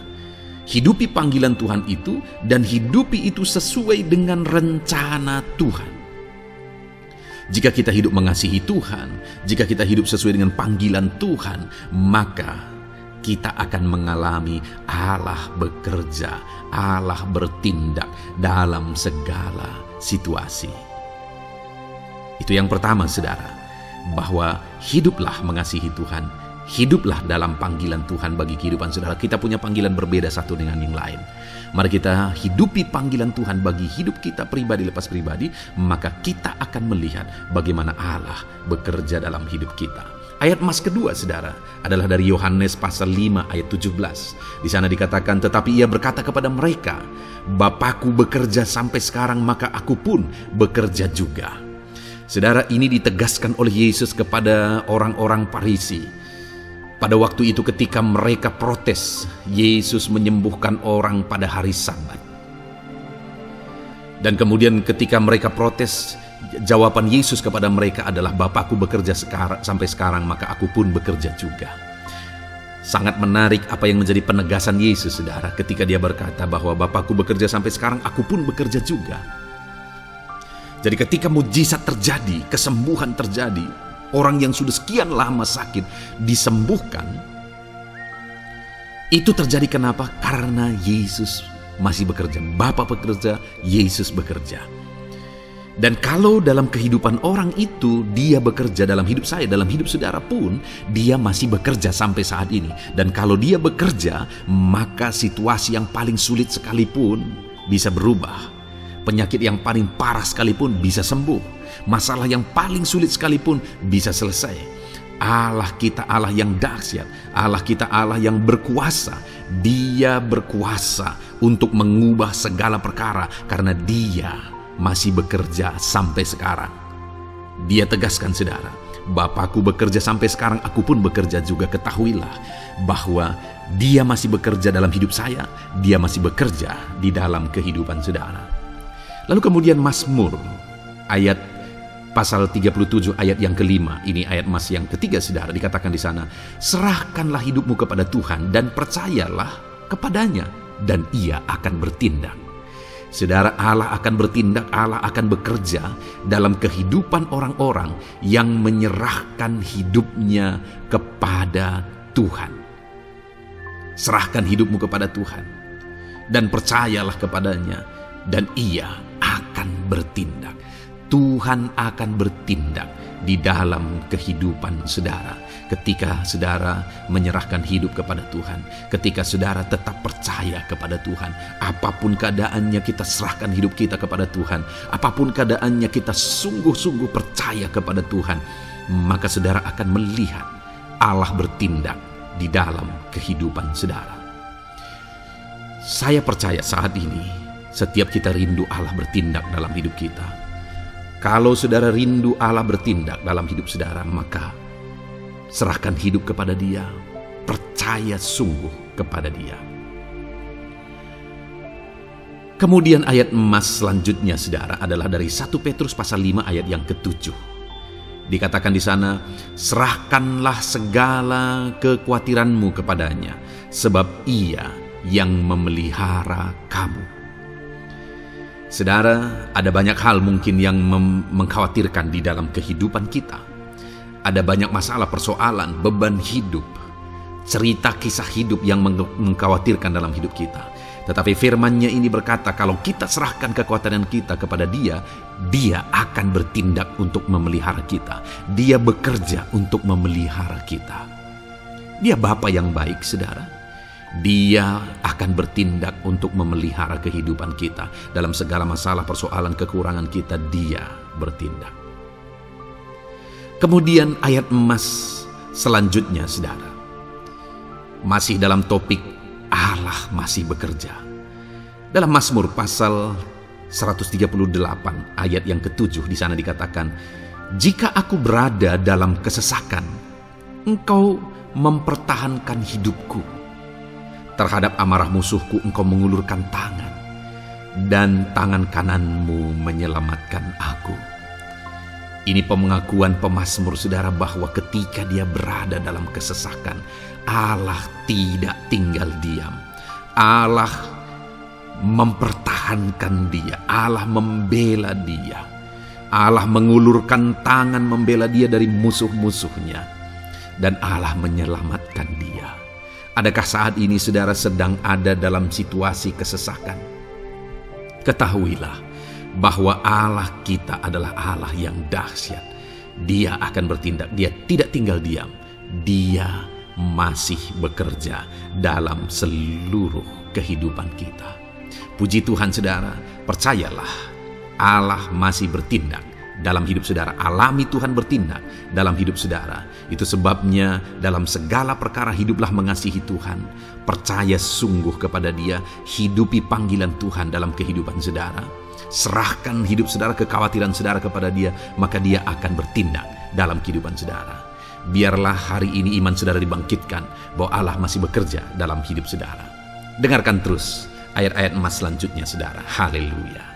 Hidupi panggilan Tuhan itu, dan hidupi itu sesuai dengan rencana Tuhan. Jika kita hidup mengasihi Tuhan, jika kita hidup sesuai dengan panggilan Tuhan, maka kita akan mengalami Allah bekerja, Allah bertindak dalam segala situasi. Itu yang pertama, saudara, bahwa hiduplah mengasihi Tuhan, hiduplah dalam panggilan Tuhan bagi kehidupan saudara. Kita punya panggilan berbeda satu dengan yang lain. Mari kita hidupi panggilan Tuhan bagi hidup kita pribadi lepas pribadi, maka kita akan melihat bagaimana Allah bekerja dalam hidup kita. Ayat emas kedua, saudara, adalah dari Yohanes pasal 5 ayat 17. Di sana dikatakan, tetapi ia berkata kepada mereka, Bapakku bekerja sampai sekarang, maka aku pun bekerja juga. Saudara, ini ditegaskan oleh Yesus kepada orang-orang Farisi. Pada waktu itu ketika mereka protes, Yesus menyembuhkan orang pada hari Sabat. Dan kemudian ketika mereka protes, jawaban Yesus kepada mereka adalah, Bapakku bekerja sampai sekarang, maka aku pun bekerja juga. Sangat menarik apa yang menjadi penegasan Yesus, saudara, ketika dia berkata bahwa Bapakku bekerja sampai sekarang, aku pun bekerja juga. Jadi ketika mujizat terjadi, kesembuhan terjadi, orang yang sudah sekian lama sakit disembuhkan, Itu terjadi kenapa? Karena Yesus masih bekerja. Bapa bekerja, Yesus bekerja. Dan kalau dalam kehidupan orang itu dia bekerja, dalam hidup saya, dalam hidup saudara pun, dia masih bekerja sampai saat ini. Dan kalau dia bekerja, maka situasi yang paling sulit sekalipun bisa berubah. Penyakit yang paling parah sekalipun bisa sembuh. Masalah yang paling sulit sekalipun bisa selesai. Allah kita Allah yang dahsyat, Allah kita Allah yang berkuasa. Dia berkuasa untuk mengubah segala perkara karena dia masih bekerja sampai sekarang. Dia tegaskan saudara, Bapakku bekerja sampai sekarang, aku pun bekerja juga. Ketahuilah bahwa dia masih bekerja dalam hidup saya, dia masih bekerja di dalam kehidupan saudara. Lalu kemudian Mazmur ayat pasal 37 ayat yang kelima, ini ayat emas yang ketiga saudara, dikatakan di sana, serahkanlah hidupmu kepada Tuhan dan percayalah kepadanya dan ia akan bertindak. Saudara, Allah akan bertindak, Allah akan bekerja dalam kehidupan orang-orang yang menyerahkan hidupnya kepada Tuhan. Serahkan hidupmu kepada Tuhan dan percayalah kepadanya dan ia akan bertindak. Tuhan akan bertindak di dalam kehidupan saudara. Ketika saudara menyerahkan hidup kepada Tuhan, ketika saudara tetap percaya kepada Tuhan, apapun keadaannya kita serahkan hidup kita kepada Tuhan, apapun keadaannya kita sungguh-sungguh percaya kepada Tuhan, maka saudara akan melihat Allah bertindak di dalam kehidupan saudara. Saya percaya saat ini setiap kita rindu Allah bertindak dalam hidup kita. Kalau saudara rindu Allah bertindak dalam hidup saudara, maka serahkan hidup kepada Dia, percaya sungguh kepada Dia. Kemudian ayat emas selanjutnya saudara adalah dari 1 Petrus pasal 5 ayat yang ke-7. Dikatakan di sana, serahkanlah segala kekhawatiranmu kepadanya, sebab Ia yang memelihara kamu. Saudara, ada banyak hal mungkin yang mengkhawatirkan di dalam kehidupan kita. Ada banyak masalah, persoalan, beban hidup, cerita kisah hidup yang mengkhawatirkan dalam hidup kita. Tetapi firman-Nya ini berkata, kalau kita serahkan kekhawatiran kita kepada Dia, Dia akan bertindak untuk memelihara kita. Dia bekerja untuk memelihara kita. Dia Bapa yang baik, saudara. Dia akan bertindak untuk memelihara kehidupan kita. Dalam segala masalah, persoalan, kekurangan kita, Dia bertindak. Kemudian ayat emas selanjutnya, saudara, masih dalam topik Allah masih bekerja. Dalam Mazmur pasal 138 ayat yang ke-7, di sana dikatakan, jika aku berada dalam kesesakan, Engkau mempertahankan hidupku. Terhadap amarah musuhku Engkau mengulurkan tangan, dan tangan kananmu menyelamatkan aku. Ini pengakuan pemazmur saudara bahwa ketika dia berada dalam kesesakan, Allah tidak tinggal diam. Allah mempertahankan dia, Allah membela dia. Allah mengulurkan tangan membela dia dari musuh-musuhnya, dan Allah menyelamatkan dia. Adakah saat ini saudara sedang ada dalam situasi kesesakan? Ketahuilah bahwa Allah kita adalah Allah yang dahsyat. Dia akan bertindak, Dia tidak tinggal diam. Dia masih bekerja dalam seluruh kehidupan kita. Puji Tuhan saudara, percayalah Allah masih bertindak dalam hidup saudara. Alami Tuhan bertindak dalam hidup saudara. Itu sebabnya dalam segala perkara hiduplah mengasihi Tuhan. Percaya sungguh kepada Dia. Hidupi panggilan Tuhan dalam kehidupan saudara. Serahkan hidup saudara, kekhawatiran saudara kepada Dia. Maka Dia akan bertindak dalam kehidupan saudara. Biarlah hari ini iman saudara dibangkitkan bahwa Allah masih bekerja dalam hidup saudara. Dengarkan terus ayat-ayat emas selanjutnya saudara. Haleluya.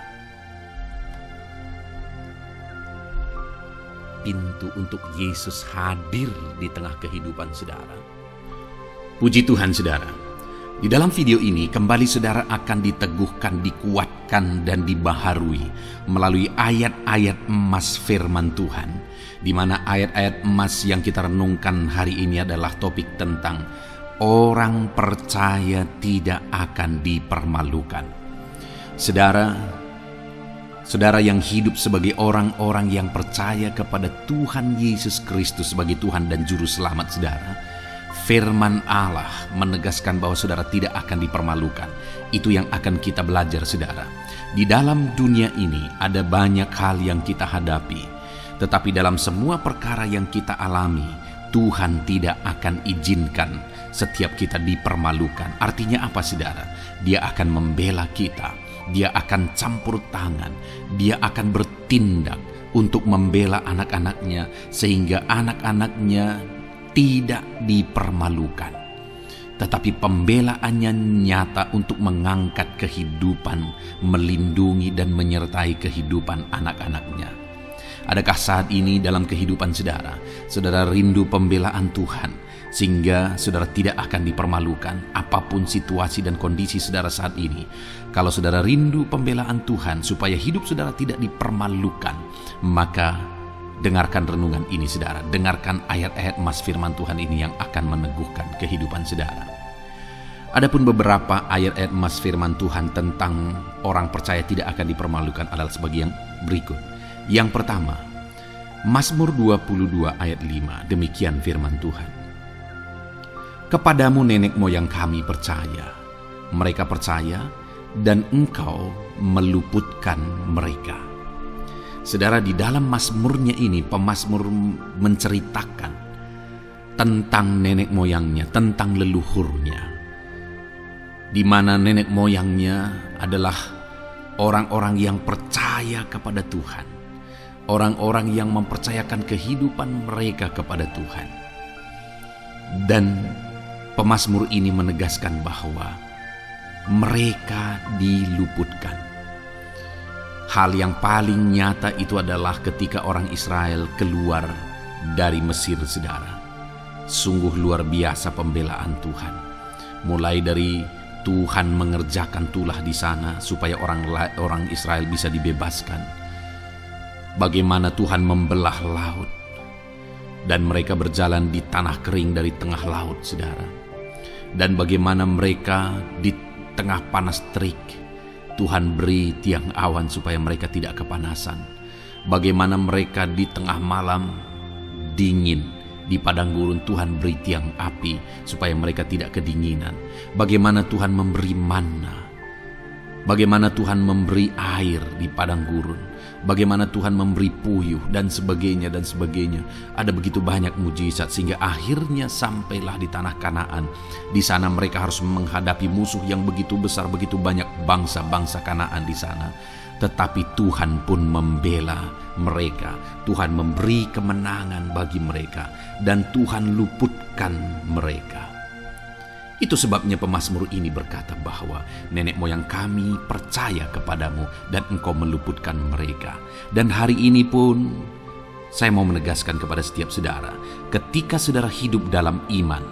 Pintu untuk Yesus hadir di tengah kehidupan saudara. Puji Tuhan saudara. Di dalam video ini kembali saudara akan diteguhkan, dikuatkan dan dibaharui melalui ayat-ayat emas firman Tuhan. Di mana ayat-ayat emas yang kita renungkan hari ini adalah topik tentang orang percaya tidak akan dipermalukan. Saudara yang hidup sebagai orang-orang yang percaya kepada Tuhan Yesus Kristus sebagai Tuhan dan Juru Selamat saudara, firman Allah menegaskan bahwa saudara tidak akan dipermalukan. Itu yang akan kita belajar saudara. Di dalam dunia ini ada banyak hal yang kita hadapi, tetapi dalam semua perkara yang kita alami, Tuhan tidak akan izinkan setiap kita dipermalukan. Artinya apa saudara? Dia akan membela kita, dia akan campur tangan, dia akan bertindak untuk membela anak-anaknya sehingga anak-anaknya tidak dipermalukan. Tetapi pembelaannya nyata untuk mengangkat kehidupan, melindungi dan menyertai kehidupan anak-anaknya. Adakah saat ini dalam kehidupan saudara rindu pembelaan Tuhan sehingga saudara tidak akan dipermalukan apapun situasi dan kondisi saudara saat ini? Kalau saudara rindu pembelaan Tuhan supaya hidup saudara tidak dipermalukan, maka dengarkan renungan ini saudara, dengarkan ayat-ayat emas firman Tuhan ini yang akan meneguhkan kehidupan saudara. Adapun beberapa ayat-ayat emas firman Tuhan tentang orang percaya tidak akan dipermalukan adalah sebagai yang berikut. Yang pertama, Mazmur 22 ayat 5, demikian firman Tuhan. Kepadamu nenek moyang kami percaya, mereka percaya dan engkau meluputkan mereka. Saudara, di dalam mazmurnya ini pemazmur menceritakan tentang nenek moyangnya, tentang leluhurnya, di mana nenek moyangnya adalah orang-orang yang percaya kepada Tuhan, orang-orang yang mempercayakan kehidupan mereka kepada Tuhan. Dan pemazmur ini menegaskan bahwa mereka diluputkan. Hal yang paling nyata itu adalah ketika orang Israel keluar dari Mesir saudara. Sungguh luar biasa pembelaan Tuhan. Mulai dari Tuhan mengerjakan tulah di sana supaya orang Israel bisa dibebaskan. Bagaimana Tuhan membelah laut dan mereka berjalan di tanah kering dari tengah laut saudara. Dan bagaimana mereka di tengah panas terik Tuhan beri tiang awan supaya mereka tidak kepanasan. Bagaimana mereka di tengah malam dingin di padang gurun Tuhan beri tiang api supaya mereka tidak kedinginan. Bagaimana Tuhan memberi manna, bagaimana Tuhan memberi air di padang gurun, bagaimana Tuhan memberi puyuh dan sebagainya dan sebagainya. Ada begitu banyak mujizat sehingga akhirnya sampailah di tanah Kanaan. Di sana mereka harus menghadapi musuh yang begitu besar, begitu banyak bangsa-bangsa Kanaan di sana. Tetapi Tuhan pun membela mereka. Tuhan memberi kemenangan bagi mereka dan Tuhan luputkan mereka. Itu sebabnya pemazmur ini berkata bahwa nenek moyang kami percaya kepadamu dan engkau meluputkan mereka. Dan hari ini pun saya mau menegaskan kepada setiap saudara, ketika saudara hidup dalam iman,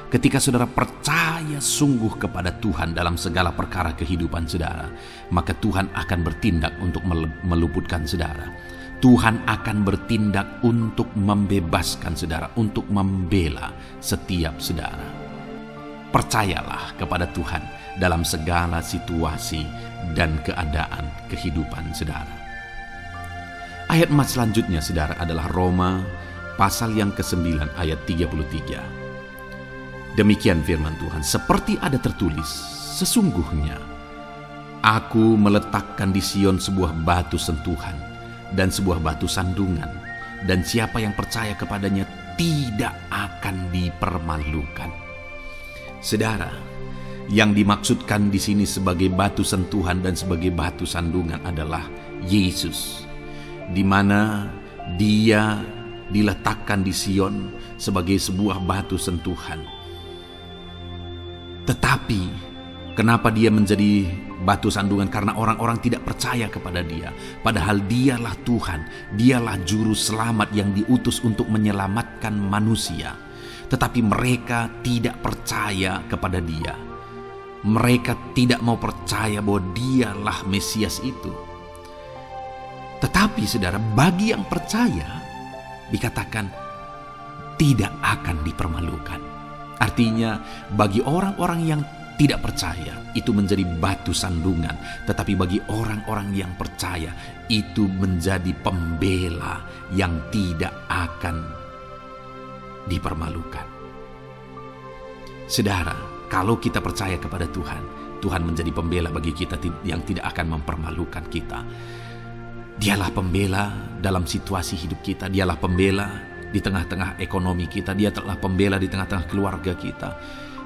ketika saudara percaya sungguh kepada Tuhan dalam segala perkara kehidupan saudara, maka Tuhan akan bertindak untuk meluputkan saudara. Tuhan akan bertindak untuk membebaskan saudara, untuk membela setiap saudara. Percayalah kepada Tuhan dalam segala situasi dan keadaan kehidupan saudara. Ayat emas selanjutnya saudara adalah Roma pasal yang ke-9 ayat 33. Demikian firman Tuhan, seperti ada tertulis, sesungguhnya aku meletakkan di Sion sebuah batu sentuhan dan sebuah batu sandungan, dan siapa yang percaya kepadanya tidak akan dipermalukan. Saudara, yang dimaksudkan di sini sebagai batu sentuhan dan sebagai batu sandungan adalah Yesus, di mana Dia diletakkan di Sion sebagai sebuah batu sentuhan. Tetapi kenapa Dia menjadi batu sandungan? Karena orang-orang tidak percaya kepada Dia, padahal Dialah Tuhan, Dialah juru selamat yang diutus untuk menyelamatkan manusia. Tetapi mereka tidak percaya kepada Dia. Mereka tidak mau percaya bahwa Dialah Mesias itu. Tetapi saudara, bagi yang percaya dikatakan tidak akan dipermalukan. Artinya, bagi orang-orang yang tidak percaya, itu menjadi batu sandungan. Tetapi bagi orang-orang yang percaya, itu menjadi pembela yang tidak akan dipermalukan. Saudara, kalau kita percaya kepada Tuhan, Tuhan menjadi pembela bagi kita yang tidak akan mempermalukan kita. Dialah pembela dalam situasi hidup kita. Dialah pembela di tengah-tengah ekonomi kita. Dia telah pembela di tengah-tengah keluarga kita.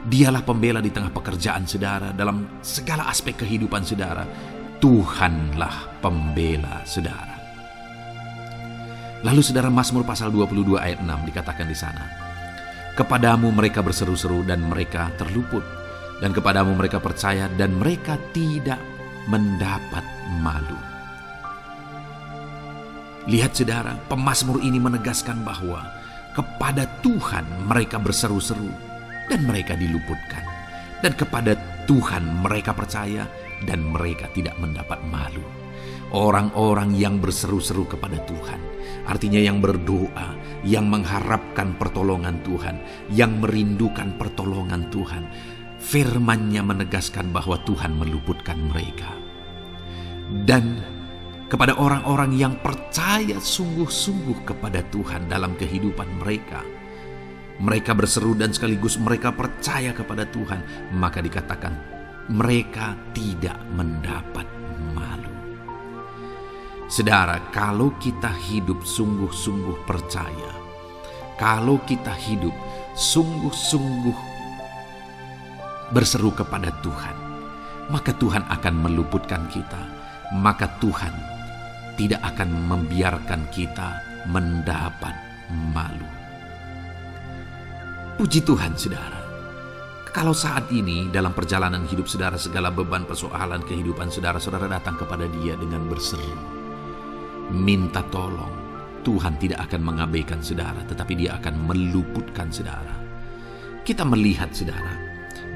Dialah pembela di tengah pekerjaan saudara, dalam segala aspek kehidupan saudara. Tuhanlah pembela saudara. Lalu saudara, Mazmur pasal 22 ayat 6 dikatakan di sana, kepadamu mereka berseru-seru dan mereka terluput, dan kepadamu mereka percaya dan mereka tidak mendapat malu. Lihat saudara, pemazmur ini menegaskan bahwa kepada Tuhan mereka berseru-seru dan mereka diluputkan. Dan kepada Tuhan mereka percaya dan mereka tidak mendapat malu. Orang-orang yang berseru-seru kepada Tuhan, artinya yang berdoa, yang mengharapkan pertolongan Tuhan, yang merindukan pertolongan Tuhan, firman-Nya menegaskan bahwa Tuhan meluputkan mereka. Dan kepada orang-orang yang percaya sungguh-sungguh kepada Tuhan dalam kehidupan mereka, mereka berseru dan sekaligus mereka percaya kepada Tuhan, maka dikatakan mereka tidak mendapat malu. Saudara, kalau kita hidup sungguh-sungguh percaya, kalau kita hidup sungguh-sungguh berseru kepada Tuhan, maka Tuhan akan meluputkan kita. Maka Tuhan tidak akan membiarkan kita mendapat malu. Puji Tuhan saudara. Kalau saat ini dalam perjalanan hidup saudara, segala beban persoalan kehidupan saudara datang kepada Dia dengan berseru, minta tolong, Tuhan tidak akan mengabaikan saudara, tetapi Dia akan meluputkan saudara. Kita melihat saudara,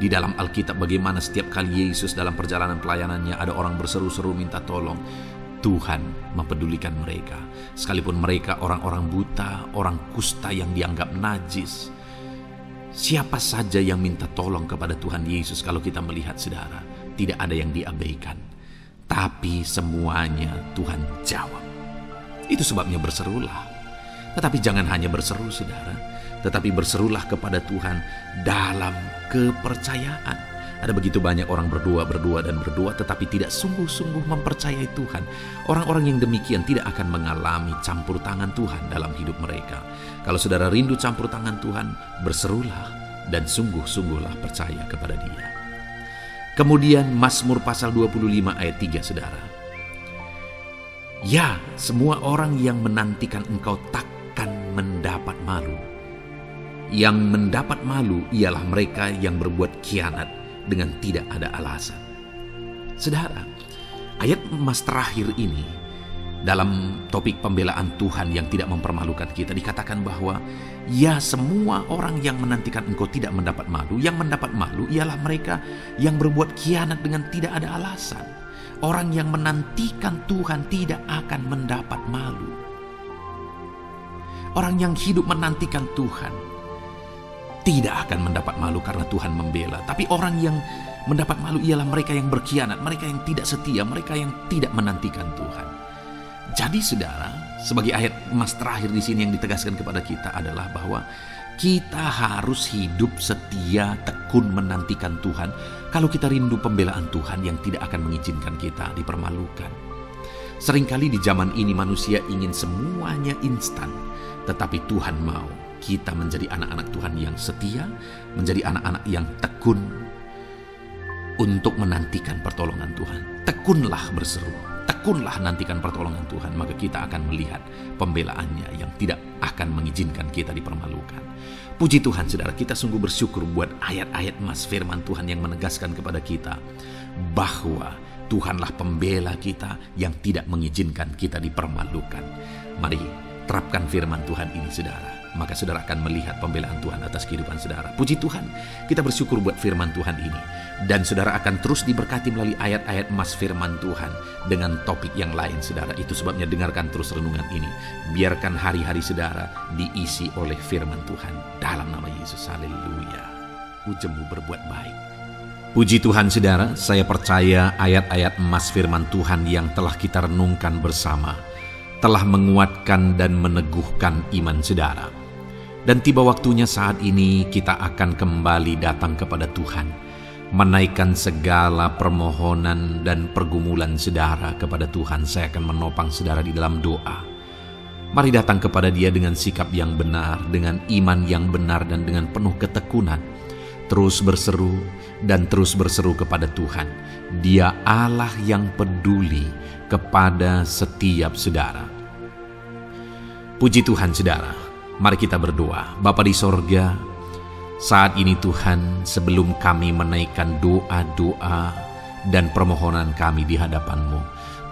di dalam Alkitab bagaimana setiap kali Yesus dalam perjalanan pelayanannya ada orang berseru-seru minta tolong, Tuhan mempedulikan mereka. Sekalipun mereka orang-orang buta, orang kusta yang dianggap najis, siapa saja yang minta tolong kepada Tuhan Yesus, kalau kita melihat saudara, tidak ada yang diabaikan. Tapi semuanya Tuhan jawab. Itu sebabnya berserulah. Tetapi jangan hanya berseru saudara, tetapi berserulah kepada Tuhan dalam kepercayaan. Ada begitu banyak orang berdoa, tetapi tidak sungguh-sungguh mempercayai Tuhan. Orang-orang yang demikian tidak akan mengalami campur tangan Tuhan dalam hidup mereka. Kalau saudara rindu campur tangan Tuhan, berserulah dan sungguh-sungguhlah percaya kepada Dia. Kemudian Mazmur pasal 25 ayat 3 saudara. Ya, semua orang yang menantikan Engkau takkan mendapat malu. Yang mendapat malu ialah mereka yang berbuat khianat dengan tidak ada alasan. Saudara, ayat emas terakhir ini dalam topik pembelaan Tuhan yang tidak mempermalukan kita, dikatakan bahwa ya, semua orang yang menantikan Engkau tidak mendapat malu. Yang mendapat malu ialah mereka yang berbuat khianat dengan tidak ada alasan. Orang yang menantikan Tuhan tidak akan mendapat malu. Orang yang hidup menantikan Tuhan tidak akan mendapat malu karena Tuhan membela. Tapi orang yang mendapat malu ialah mereka yang berkhianat, mereka yang tidak setia, mereka yang tidak menantikan Tuhan. Jadi saudara, sebagai ayat emas terakhir di sini yang ditegaskan kepada kita adalah bahwa kita harus hidup setia, tekun menantikan Tuhan. Kalau kita rindu pembelaan Tuhan yang tidak akan mengizinkan kita dipermalukan. Seringkali di zaman ini manusia ingin semuanya instan, tetapi Tuhan mau kita menjadi anak-anak Tuhan yang setia, menjadi anak-anak yang tekun untuk menantikan pertolongan Tuhan. Tekunlah berseru, tekunlah nantikan pertolongan Tuhan, maka kita akan melihat pembelaannya yang tidak akan mengizinkan kita dipermalukan. Puji Tuhan saudara, kita sungguh bersyukur buat ayat-ayat emas firman Tuhan yang menegaskan kepada kita bahwa Tuhanlah pembela kita yang tidak mengizinkan kita dipermalukan. Mari terapkan firman Tuhan ini saudara, maka saudara akan melihat pembelaan Tuhan atas kehidupan saudara. Puji Tuhan, kita bersyukur buat firman Tuhan ini. Dan saudara akan terus diberkati melalui ayat-ayat emas firman Tuhan dengan topik yang lain saudara. Itu sebabnya dengarkan terus renungan ini. Biarkan hari-hari saudara diisi oleh firman Tuhan. Dalam nama Yesus, haleluya. ujemu berbuat baik. Puji Tuhan saudara, saya percaya ayat-ayat emas firman Tuhan yang telah kita renungkan bersama telah menguatkan dan meneguhkan iman saudara. Dan tiba waktunya saat ini kita akan kembali datang kepada Tuhan, menaikkan segala permohonan dan pergumulan saudara kepada Tuhan. Saya akan menopang saudara di dalam doa. Mari datang kepada Dia dengan sikap yang benar, dengan iman yang benar dan dengan penuh ketekunan. Terus berseru dan terus berseru kepada Tuhan. Dia Allah yang peduli kepada setiap saudara. Puji Tuhan saudara, mari kita berdoa. Bapa di sorga, saat ini Tuhan, sebelum kami menaikkan doa-doa dan permohonan kami di hadapan-Mu,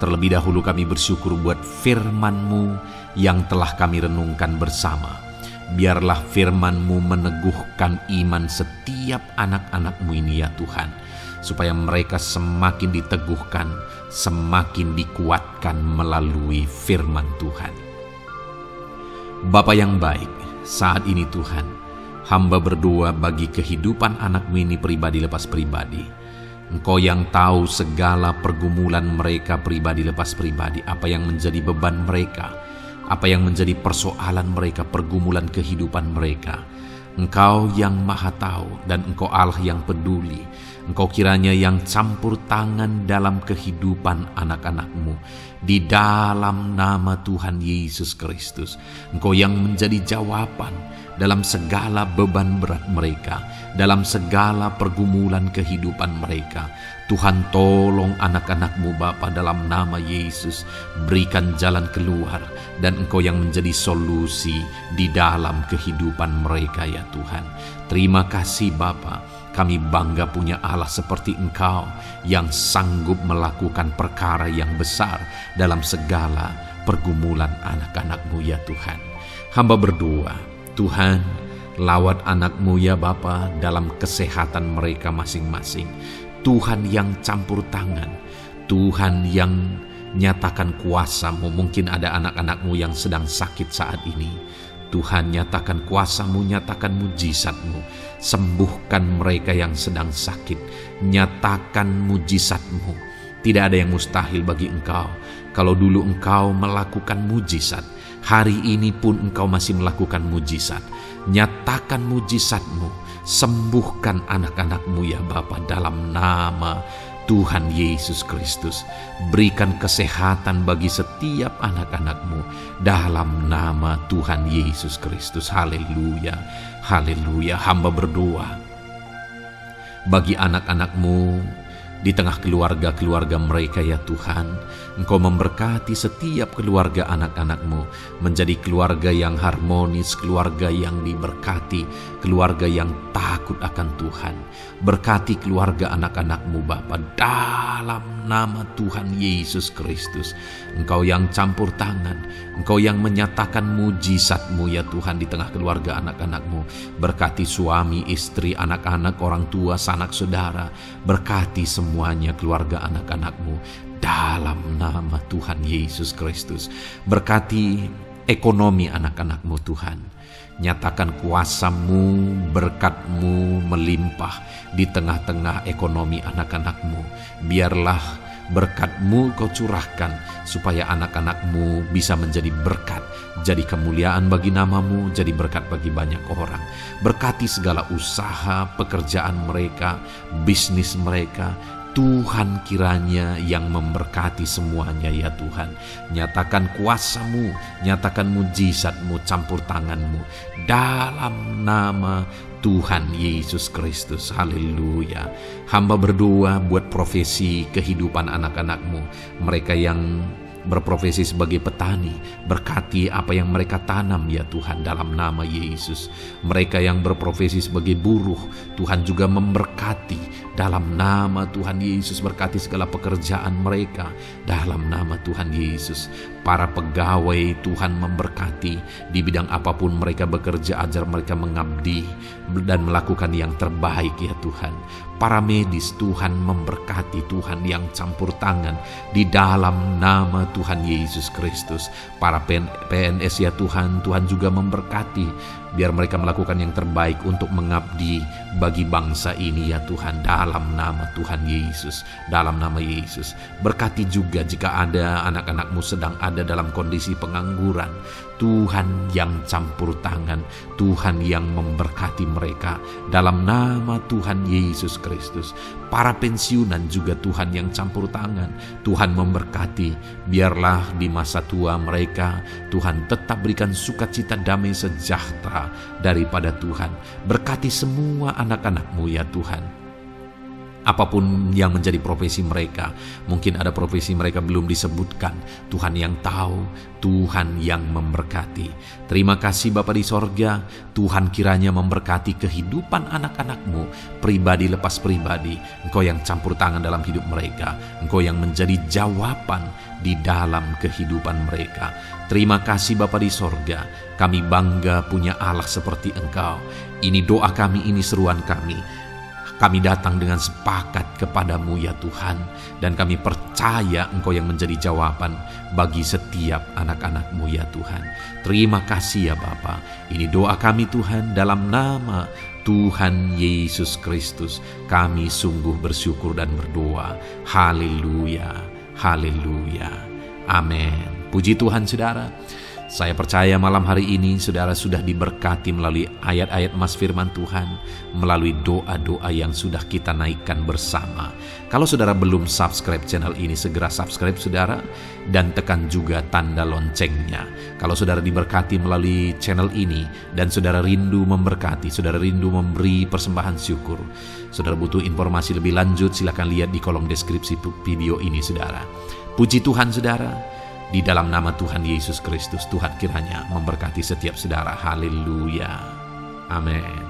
terlebih dahulu kami bersyukur buat firman-Mu yang telah kami renungkan bersama. Biarlah firman-Mu meneguhkan iman setiap anak-anak-Mu ini ya Tuhan, supaya mereka semakin diteguhkan, semakin dikuatkan melalui firman Tuhan. Bapa yang baik, saat ini Tuhan, hamba berdoa bagi kehidupan anak-Mu ini pribadi lepas pribadi. Engkau yang tahu segala pergumulan mereka pribadi lepas pribadi, apa yang menjadi beban mereka, apa yang menjadi persoalan mereka, pergumulan kehidupan mereka. Engkau yang maha tahu dan Engkau Allah yang peduli. Engkau kiranya yang campur tangan dalam kehidupan anak-anak-Mu. Di dalam nama Tuhan Yesus Kristus, Engkau yang menjadi jawaban dalam segala beban berat mereka, dalam segala pergumulan kehidupan mereka. Tuhan, tolong anak-anak-Mu Bapa dalam nama Yesus. Berikan jalan keluar dan Engkau yang menjadi solusi di dalam kehidupan mereka ya Tuhan. Terima kasih Bapa, kami bangga punya Allah seperti Engkau yang sanggup melakukan perkara yang besar dalam segala pergumulan anak-anak-Mu ya Tuhan. Hamba berdoa, Tuhan, lawat anak-Mu ya Bapa dalam kesehatan mereka masing-masing. Tuhan yang campur tangan, Tuhan yang nyatakan kuasa-Mu. Mungkin ada anak-anak-Mu yang sedang sakit saat ini. Tuhan, nyatakan kuasa-Mu, nyatakan mujizat-Mu. Sembuhkan mereka yang sedang sakit. Nyatakan mujizat-Mu. Tidak ada yang mustahil bagi Engkau. Kalau dulu Engkau melakukan mujizat, hari ini pun Engkau masih melakukan mujizat. Nyatakan mujizat-Mu. Sembuhkan anak-anak-Mu ya Bapa dalam nama Tuhan Yesus Kristus. Berikan kesehatan bagi setiap anak-anak-Mu dalam nama Tuhan Yesus Kristus. Haleluya, haleluya. Hamba berdoa bagi anak-anak-Mu di tengah keluarga-keluarga mereka ya Tuhan. Engkau memberkati setiap keluarga anak-anak-Mu menjadi keluarga yang harmonis, keluarga yang diberkati, keluarga yang takut akan Tuhan. Berkati keluarga anak-anak-Mu Bapa dalam nama Tuhan Yesus Kristus. Engkau yang campur tangan, Engkau yang menyatakan mujizat-Mu ya Tuhan di tengah keluarga anak-anak-Mu. Berkati suami, istri, anak-anak, orang tua, sanak saudara. Berkati semuanya keluarga anak-anak-Mu dalam nama Tuhan Yesus Kristus. Berkati ekonomi anak-anak-Mu Tuhan. Nyatakan kuasa-Mu, berkat-Mu melimpah di tengah-tengah ekonomi anak-anak-Mu. Biarlah berkat-Mu Kau curahkan supaya anak-anak-Mu bisa menjadi berkat, jadi kemuliaan bagi nama-Mu, jadi berkat bagi banyak orang. Berkati segala usaha, pekerjaan mereka, bisnis mereka. Tuhan kiranya yang memberkati semuanya ya Tuhan. Nyatakan kuasa-Mu, nyatakan mujizat-Mu, campur tangan-Mu dalam nama Tuhan Yesus Kristus. Haleluya. Hamba berdoa buat profesi kehidupan anak-anak-Mu, mereka yang berprofesi sebagai petani. Berkati apa yang mereka tanam ya Tuhan dalam nama Yesus. Mereka yang berprofesi sebagai buruh, Tuhan juga memberkati dalam nama Tuhan Yesus. Berkati segala pekerjaan mereka dalam nama Tuhan Yesus. Para pegawai Tuhan memberkati di bidang apapun mereka bekerja, ajar mereka mengabdi dan melakukan yang terbaik ya Tuhan. Para medis Tuhan memberkati, Tuhan yang campur tangan di dalam nama Tuhan Yesus Kristus. Para PNS ya Tuhan, Tuhan juga memberkati Biar mereka melakukan yang terbaik untuk mengabdi bagi bangsa ini ya Tuhan, dalam nama Tuhan Yesus, dalam nama Yesus. Berkati juga jika ada anak-anak-Mu sedang ada dalam kondisi pengangguran. Tuhan yang campur tangan, Tuhan yang memberkati mereka dalam nama Tuhan Yesus Kristus. Para pensiunan juga Tuhan yang campur tangan, Tuhan memberkati. Biarlah di masa tua mereka Tuhan tetap berikan sukacita, damai sejahtera daripada Tuhan. Berkati semua anak-anak-Mu ya Tuhan. Apapun yang menjadi profesi mereka, mungkin ada profesi mereka belum disebutkan, Tuhan yang tahu, Tuhan yang memberkati. Terima kasih Bapa di sorga, Tuhan kiranya memberkati kehidupan anak-anak-Mu, pribadi lepas pribadi. Engkau yang campur tangan dalam hidup mereka, Engkau yang menjadi jawaban di dalam kehidupan mereka. Terima kasih Bapa di sorga, kami bangga punya Allah seperti Engkau. Ini doa kami, ini seruan kami. Kami datang dengan sepakat kepadamu ya Tuhan, dan kami percaya Engkau yang menjadi jawaban bagi setiap anak-anak-Mu ya Tuhan. Terima kasih ya Bapa. Ini doa kami Tuhan, dalam nama Tuhan Yesus Kristus. Kami sungguh bersyukur dan berdoa. Haleluya, haleluya, amin. Puji Tuhan saudara. Saya percaya malam hari ini saudara sudah diberkati melalui ayat-ayat emas firman Tuhan, melalui doa-doa yang sudah kita naikkan bersama. Kalau saudara belum subscribe channel ini, segera subscribe saudara, dan tekan juga tanda loncengnya. Kalau saudara diberkati melalui channel ini, dan saudara rindu memberkati, saudara rindu memberi persembahan syukur, saudara butuh informasi lebih lanjut, silakan lihat di kolom deskripsi video ini saudara. Puji Tuhan saudara. Di dalam nama Tuhan Yesus Kristus, Tuhan kiranya memberkati setiap saudara. Haleluya. Amin.